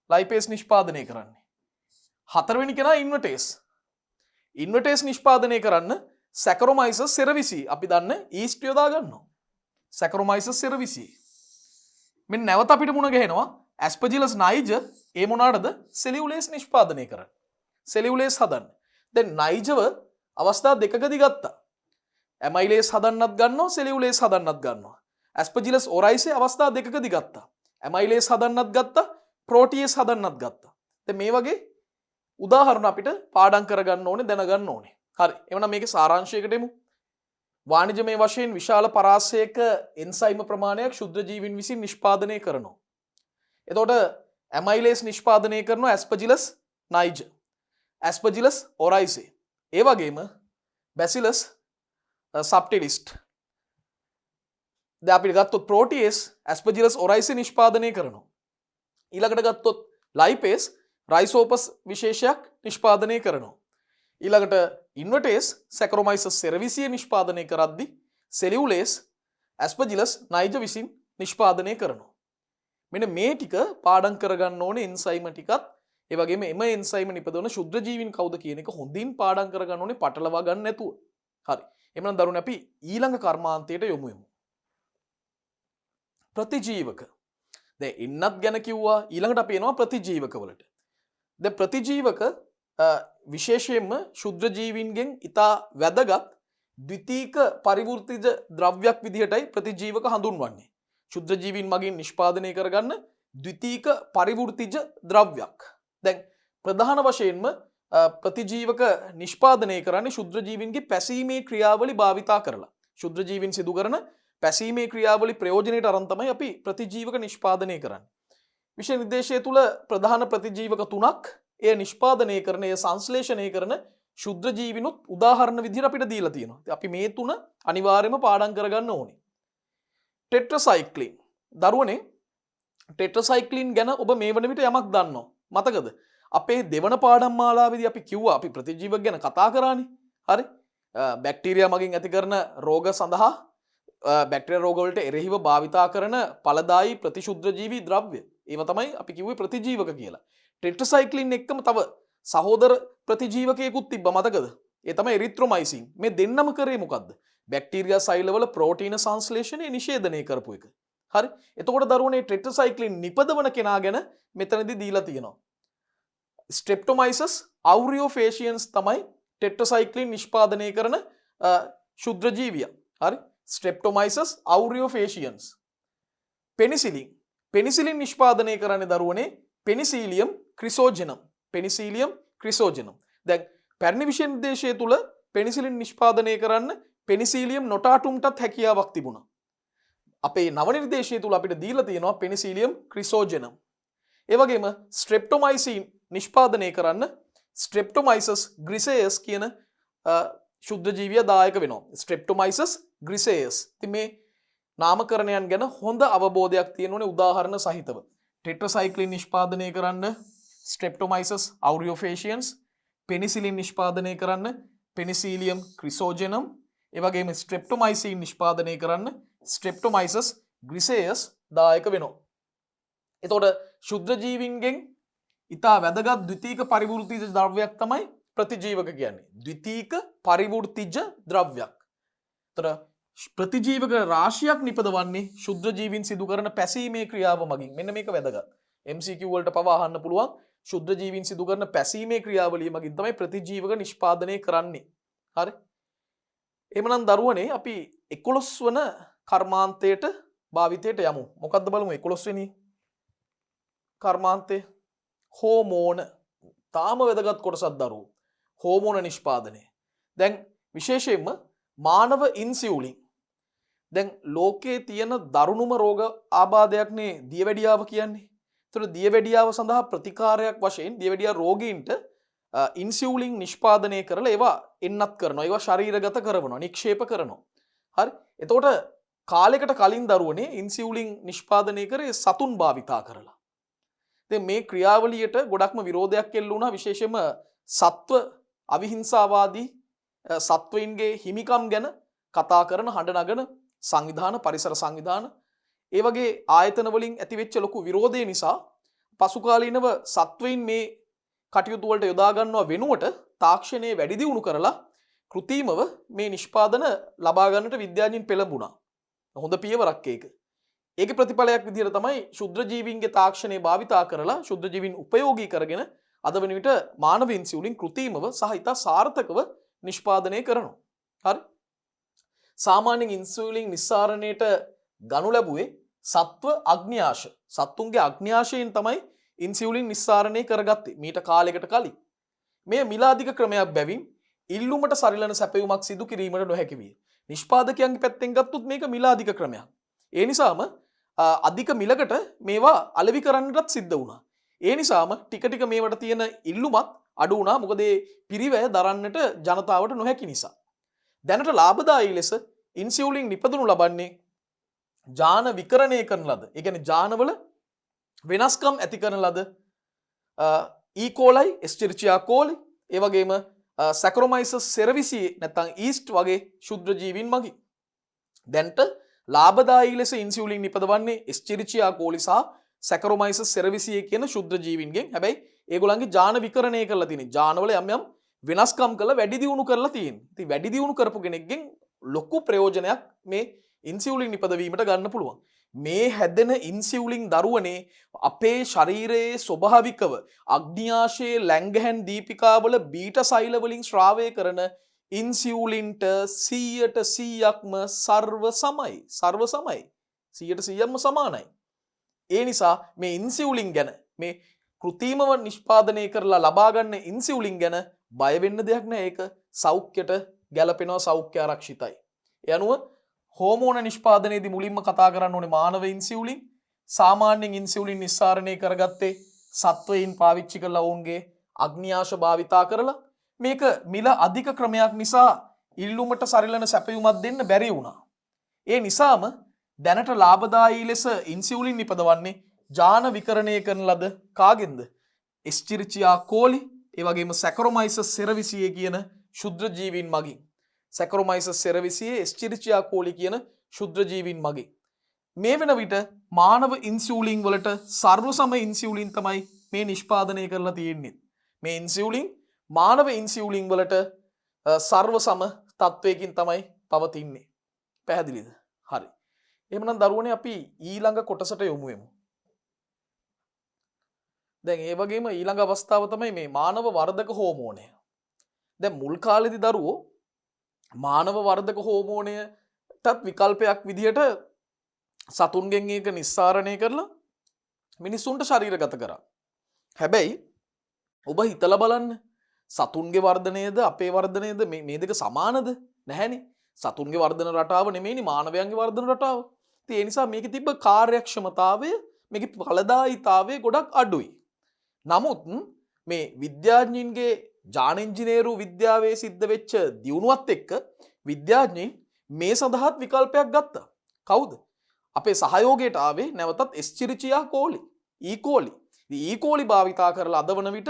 ලයිපේස් නිෂ්පාදනය කරන්නේ. හතරවෙනි කෙනා ඉන්වර්ටේස්. ඉන්වර්ටේස් නිෂ්පාදනය කරන්න සැකරොමයිසස් සෙරවිසි අපි දන්න ඊස්ට් යොදා ගන්නවා. සැකරොමයිසස් සෙරවිසි. මෙන්න නැවත අපිට මුණ ගැහෙනවා Aspergillus niger ඒ මොනාටද? සෙලියුලේස් නිෂ්පාදනය කරන්න. සෙලියුලේස් හදන්න. දැන් නයිජව අවස්ථා දෙකකදී ගත්තා. ඇමයිලේස් හදන්නත් ගන්නවා, සෙලියුලේස් හදන්නත් ගන්නවා. Aspergillus oryzae අවස්ථා දෙකකදී ගත්තා. ඇමයිලේස් හදන්නත් ගත්තා, ප්‍රෝටියේස් හදන්නත් ගත්තා. දැන් මේ වගේ උදාහරණ අපිට පාඩම් කරගන්න ඕනේ, දැනගන්න ඕනේ. හරි. එහෙනම් මේකේ සාරාංශයකට එමු. වාණිජමය වශයෙන් විශාල පරාසයක එන්සයිම ප්‍රමාණයක් ශුද්‍රජීවීන් විසින් නිෂ්පාදනය කරනවා. එතකොට ඇමයිලේස් නිෂ්පාදනය කරනවා Aspergillus niger, Aspergillus oryzae. ඒ වගේම Bacillus subtilis. දැන් අපිට ගත්තොත් ප්‍රෝටියේස් Aspergillus oryzae නිෂ්පාදනය කරනවා. ඊළඟට ගත්තොත් ලයිපේස් රයිසෝපස් විශේෂයක් නිෂ්පාදනය කරනවා. ඊළඟට ඉන්වර්ටේස් සැකරොමයිසස් සෙරවිසිය නිෂ්පාදනය කරද්දී සෙලියුලේස් Aspergillus niger විසින් නිෂ්පාදනය කරනවා. මෙන්න මේ ටික පාඩම් කරගන්න ඕනේ එන්සයිම ටිකත්. ඒ වගේම එම එන්සයිම නිපදවන ශුද්‍රජීවීන් කවුද කියන එක හොඳින් පාඩම් කරගන්න ඕනේ, පටලවා ගන්න නැතුව. හරි. එහෙනම් දරුවනේ අපි ඊළඟ කර්මාන්තයට යමු. ප්‍රතිජීවක. දැන් එන්නත් ගැන කිව්වා, ඊළඟට අපි එනවා ප්‍රතිජීවක වලට. දැන් ප්‍රතිජීවක විශේෂයෙන්ම ශුද්‍රජීවීන්ගෙන් ඉතා වැදගත් ද්විතීක පරිවෘතිජ ද්‍රව්‍යයක් විදිහටයි ප්‍රතිජීවක හඳුන්වන්නේ. ශුද්‍රජීවීන් මගින් නිෂ්පාදනය කරගන්න ද්විතීක පරිවෘතිජ ද්‍රව්‍යයක්. දැන් ප්‍රධාන වශයෙන්ම ප්‍රතිජීවක නිෂ්පාදනය කරන්නේ ශුද්‍රජීවීන්ගේ පැසීමේ ක්‍රියාවලි භාවිතා කරලා. ශුද්‍රජීවීන් සිදු කරන පැසීමේ ක්‍රියාවලි ප්‍රයෝජනයට අරන් තමයි අපි ප්‍රතිජීවක නිෂ්පාදනය කරන්නේ. විෂය නිර්දේශය තුල ප්‍රධාන ප්‍රතිජීවක තුනක් එය නිෂ්පාදනය කරන, එය සංශ්ලේෂණය කරන ශුද්‍රජීවිනුත් උදාහරණ විදිහට අපිට දීලා තියෙනවා. අපි මේ තුන අනිවාර්යයෙන්ම පාඩම් කරගන්න ඕනේ. ටෙට්‍රසයික්ලින්. දරුවනේ ටෙට්‍රසයික්ලින් ගැන ඔබ මේ වන විට යමක් දන්නවා. මතකද? අපේ දෙවන පාඩම් මාලාවේදී අපි කිව්වා අපි ප්‍රතිජීවක ගැන කතා කරානේ. හරි? බැක්ටීරියා මගින් ඇති කරන රෝග සඳහා බැක්ටීරියා රෝග වලට එරෙහිව භාවිතා කරන ඵලදායී ප්‍රතිශුද්ධජීවී ද්‍රව්‍ය. ඒව තමයි අපි කිව්වේ ප්‍රතිජීවක කියලා. ටෙට්‍රසයික්ලින් එක්කම තව සහෝදර ප්‍රතිජීවකයකුත් තිබ්බ මතකද? ඒ තමයි එරිත්‍රොමයිසින්. මේ දෙන්නම කරේ මොකද්ද? බැක්ටීරියා සෛලවල ප්‍රෝටීන සංශ්ලේෂණය නිෂේධනය කරපු එක. හරි? එතකොට දරුවනේ ටෙට්‍රසයික්ලින් නිපදවන කෙනා ගැන මෙතනදී දීලා තියෙනවා. ස්ට්‍රෙප්ටොමයිසස් අවුරියෝෆේෂියන්ස් තමයි ටෙට්‍රසයික්ලින් නිෂ්පාදනය කරන ශුද්‍රජීවියා. හරි? ස්ට්‍රෙප්ටොමයිසස් අවුරියෝෆේෂියන්ස්. පෙනිසිලින්. පෙනිසිලින් නිෂ්පාදනය කරන්නේ දරුවනේ පෙනිසීලියම් ක්‍රිසෝජෙනම්. පෙනිසීලියම් ක්‍රිසෝජෙනම්. දැන් පැරණි විෂය නිර්දේශය තුල පෙනිසිලින් නිෂ්පාදනය කරන්න පෙනිසීලියම් නොටාටුම්ටත් හැකියාවක් තිබුණා. අපේ නව නිර්දේශය තුල අපිට දීලා තියෙනවා පෙනිසීලියම් ක්‍රිසෝජෙනම්. ඒ වගේම ස්ට්‍රෙප්ටොමයිසින් නිෂ්පාදනය කරන්න ස්ට්‍රෙප්ටොමයිසස් ග්‍රිසේයස් කියන ශුද්ධජීවියා දායක වෙනවා. ස්ට්‍රෙප්ටොමයිසස් ග්‍රිසේයස්. ඉතින් මේ නාමකරණයන් ගැන හොඳ අවබෝධයක් තියෙන්න ඕනේ උදාහරණ සහිතව. ටෙට්‍රසයික්ලින් නිෂ්පාදනය කරන්න ස්ට්‍රෙප්ටොමයිසස් අවුරියෝෆේෂියන්ස්, පෙනිසිලින් නිෂ්පාදනය කරන්න පෙනිසීලියම් ක්‍රිසෝජෙනම්, ඒ වගේම ස්ට්‍රෙප්ටොමයිසින් නිෂ්පාදනය කරන්න ස්ට්‍රෙප්ටොමයිසස් ග්‍රිසේයස් දායක වෙනවා. එතකොට ශුද්ධජීවීන්ගෙන් ඉතා වැදගත් ද්විතීක පරිවෘතිජ ද්‍රව්‍යයක් තමයි ප්‍රතිජීවක කියන්නේ. ද්විතීක පරිවෘතිජ ද්‍රව්‍යයක්. එතකොට ප්‍රතිජීවක රාශියක් නිපදවන්නේ ශුද්ධජීවීන් සිදු කරන පැසීමේ ක්‍රියාව මගින්. මෙන්න මේක වැදගත්. MCQ වලට පවා අහන්න පුළුවන් ශුද්ධ ජීවීන් සිදු කරන පැසීමේ ක්‍රියාවලිය මගින් තමයි ප්‍රතිජීවක නිෂ්පාදනය කරන්නේ. හරි. එහෙමනම් දරුවනේ අපි 11 වන කර්මාන්තයට භාවිතයට යමු. මොකද්ද බලමු 11 වෙනි කර්මාන්තය? හෝමෝන. තාම වැදගත් කොටසක් දරුවෝ. හෝමෝන නිෂ්පාදනය. දැන් විශේෂයෙන්ම මානව ඉන්සියුලින්. දැන් ලෝකයේ තියෙන දරුණුම රෝග ආබාධයක්නේ දියවැඩියාව කියන්නේ. ඒතර දියවැඩියාව සඳහා ප්‍රතිකාරයක් වශයෙන් දියවැඩියා රෝගීන්ට ඉන්සියුලින් නිෂ්පාදනය කරලා ඒවා එන්නත් කරනවා. ඒවා ශරීරගත කරනවා, නික්ෂේප කරනවා. හරි. එතකොට කාලයකට කලින් දරුවනේ ඉන්සියුලින් නිෂ්පාදනය කරේ සතුන් භාවිතා කරලා. දැන් මේ ක්‍රියාවලියට ගොඩක්ම විරෝධයක් එල්ල වුණා විශේෂයෙන්ම සත්ව අවිහිංසාවාදී සත්වයින්ගේ හිමිකම් ගැන කතා කරන හඬ නගන සංවිධාන පරිසර සංවිධාන ඒ වගේ ආයතන වලින් ඇතිවෙච්ච ලොකු විරෝධය නිසා පසු කාලීනව සත්වයින් මේ කටයුතු වලට යොදා ගන්නවා වෙනුවට තාක්ෂණයේ වැඩි දියුණු කරලා කෘත්‍රිමව මේ නිෂ්පාදන ලබා ගන්නට විද්‍යාඥයින් පෙළඹුණා. හොඳ පියවරක් ඒක. ඒකේ ප්‍රතිඵලයක් විදිහට තමයි ශුද්ධ ජීවීන්ගේ තාක්ෂණය භාවිතා කරලා ශුද්ධ ජීවීන් උපයෝගී කරගෙන අද වෙන විට මානව ඉන්සියුලින් කෘත්‍රිමව සහ ඉතා සාර්ථකව නිෂ්පාදනය කරනවා. හරි. සාමාන්‍යයෙන් ඉන්සියුලින් නිස්සාරණයට ගනු ලැබුවේ සත්ව අග්න්‍යාශ. සත්තුන්ගේ අග්න්‍යාශයෙන් තමයි ඉන්සියුලින් නිස්සාරණය කරගත්තේ මීට කාලයකට කලින්. මේ මිලාදික ක්‍රමයක් බැවින් ඉල්ලුමට සරිලන සැපයුමක් සිදු කිරීමට නොහැකි විය. නිෂ්පාදකයන්ගේ පැත්තෙන් ගත්තොත් මේක මිලාදික ක්‍රමයක්. ඒ නිසාම අධික මිලකට මේවා අලෙවි කරන්නටත් සිද්ධ වුණා. ඒ නිසාම ටික ටික මේවට තියෙන ඉල්ලුමත් අඩු වුණා. මොකද ඒ පිරිවැය දරන්නට ජනතාවට නොහැකි නිසා. දැනට ලාභදායී ලෙස ඉන්සියුලින් නිපදවනු ලබන්නේ ජාන විකරණය කරන ලද. ඒ කියන්නේ ජානවල වෙනස්කම් ඇති කරන ලද E. coli, Escherichia coli, ඒ වගේම Saccharomyces cerevisiae නැත්නම් ඊස්ට් වගේ ශුද්ධ ජීවීන් මගින්. දැන්ට ලාභදායී ලෙස ඉන්සියුලින් නිපදවන්නේ Escherichia coli සහ Saccharomyces cerevisiae කියන ශුද්ධ ජීවීන්ගෙන්. හැබැයි ඒගොල්ලන්ගේ ජාන විකරණය කරලා තියෙන. ජානවල යම් යම් වෙනස්කම් කරලා වැඩි දියුණු කරලා තියෙන. ඉතින් වැඩි දියුණු කරපු කෙනෙක්ගෙන් ලොකු ප්‍රයෝජනයක් මේ ඉන්සියුලින් නිපදවීමට ගන්න පුළුවන්. මේ හැදෙන ඉන්සියුලින් දරුවනේ අපේ ශරීරයේ ස්වභාවිකව අග්න්‍යාශයේ ලැංගහැන් දීපිකාවල බීට සෛල වලින් ශ්‍රාවය කරන ඉන්සියුලින්ට 100%ක්ම සර්ව සමයි. 100%ක්ම සමානයි. ඒ නිසා මේ ඉන්සියුලින් ගැන මේ කෘත්‍රිමව නිෂ්පාදනය කරලා ලබා ගන්න ඉන්සියුලින් ගැන බය වෙන්න දෙයක් නැහැ. ඒක සෞඛ්‍යයට ගැලපෙනවා, සෞඛ්‍ය ආරක්ෂිතයි. ඒ අනුව හෝමෝන නිෂ්පාදනයේදී මුලින්ම කතා කරන්න ඕනේ මානව ඉන්සියුලින්. සාමාන්‍යයෙන් ඉන්සියුලින් නිස්සාරණය කරගත්තේ සත්වයින් පාවිච්චි කරලා ඔවුන්ගේ අග්න්‍යාශ භාවිතා කරලා. මේක මිල අධික ක්‍රමයක් නිසා ඉල්ලුමට සරිලන සැපයුමක් දෙන්න බැරි වුණා. ඒ නිසාම දැනට ලාභදායී ලෙස ඉන්සියුලින් නිපදවන්නේ ජාන විකරණය කරන ලද කාගෙන්ද? Escherichia coli, ඒ වගේම Saccharomyces cerevisiae කියන ශුද්ධ ජීවීන් මගින්. Saccharomyces cerevisiae, Escherichia coli කියන ශුද්ධ ජීවීන් මගින්. මේ වෙන විට මානව ඉන්සියුලින් වලට සර්ව සම ඉන්සියුලින් තමයි මේ නිෂ්පාදනය කරලා තියෙන්නේ. මේ ඉන්සියුලින් මානව ඉන්සියුලින් වලට සර්ව සම තත්වයකින් තමයි පවතින්නේ. පැහැදිලිද? හරි. එහෙමනම් දරුවනේ අපි ඊළඟ කොටසට යමු වෙමු. දැන් ඒ වගේම ඊළඟ අවස්ථාව තමයි මේ මානව වර්ධක හෝමෝනය. දැන් මුල් කාලේදී දරුවෝ මානව වර්ධක හෝමෝනයටත් විකල්පයක් විදිහට සතුන්ගෙන් ඒක නිස්සාරණය කරලා මිනිසුන්ට ශරීරගත කරා. හැබැයි ඔබ හිතලා බලන්න සතුන්ගේ වර්ධනයද අපේ වර්ධනයද මේ දෙක සමානද? නැහැනේ. සතුන්ගේ වර්ධන රටාව නෙමෙයිනේ මානවයන්ගේ වර්ධන රටාව. ඉතින් ඒ නිසා මේකේ තිබ්බ කාර්යක්ෂමතාවය, මේකේ ඵලදායීතාවය ගොඩක් අඩුයි. නමුත් මේ විද්‍යාඥයින්ගේ ජාන ඉංජිනේරු විද්‍යාවේ සිද්ධ වෙච්ච දියුණුවත් එක්ක විද්‍යාඥයින් මේ සඳහාත් විකල්පයක් ගත්තා. කවුද? අපේ සහයෝගයට ආවේ නැවතත් Escherichia coli, E. coli. ඉතින් E. coli භාවිතා කරලා අද වන විට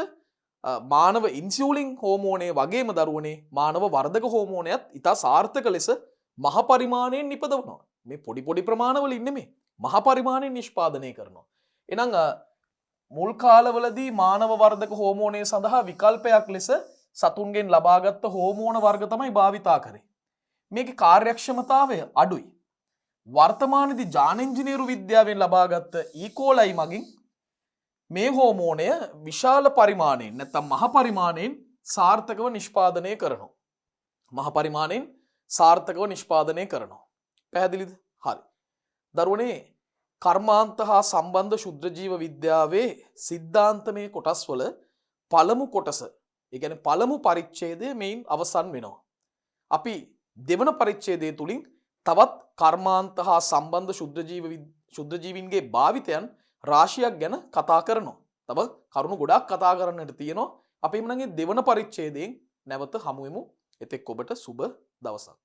මානව ඉන්සියුලින් හෝමෝනය වගේම දරුවනේ මානව වර්ධක හෝමෝනයත් ඉතා සාර්ථක ලෙස මහ පරිමාණයෙන් නිපදවනවා. මේ පොඩි ප්‍රමාණවලින් නෙමෙයි, මහ පරිමාණයෙන් නිෂ්පාදනය කරනවා. එහෙනම් මුල් කාලවලදී මානව වර්ධක හෝමෝනය සඳහා විකල්පයක් ලෙස සතුන්ගෙන් ලබාගත් හෝමෝන වර්ග තමයි භාවිතා කරේ. මේකේ කාර්යක්ෂමතාවය අඩුයි. වර්තමානයේදී ජාන ඉංජිනේරු විද්‍යාවෙන් ලබාගත් E. coli මගින් මේ හෝමෝනය විශාල පරිමාණයෙන් නැත්නම් මහ පරිමාණයෙන් සාර්ථකව නිෂ්පාදනය කරනවා. මහ පරිමාණයෙන් සාර්ථකව නිෂ්පාදනය කරනවා. පැහැදිලිද? හරි. දරුවනේ කර්මාන්ත හා සම්බන්ධ ශුද්ධ ජීව විද්‍යාවේ සිද්ධාන්තමය කොටස්වල පළමු කොටස, ඒ කියන්නේ පළමු පරිච්ඡේදය මේන් අවසන් වෙනවා. අපි දෙවන පරිච්ඡේදය තුලින් තවත් කර්මාන්ත හා සම්බන්ධ ශුද්ධ ජීවීන්ගේ භාවිතයන් රාශියක් ගැන කතා කරනවා. තව කරුණු ගොඩාක් කතා කරන්නට තියෙනවා. අපි එමුනම් මේ දෙවන පරිච්ඡේදයෙන් නැවත හමු වෙමු. එතෙක් ඔබට සුබ දවසක්.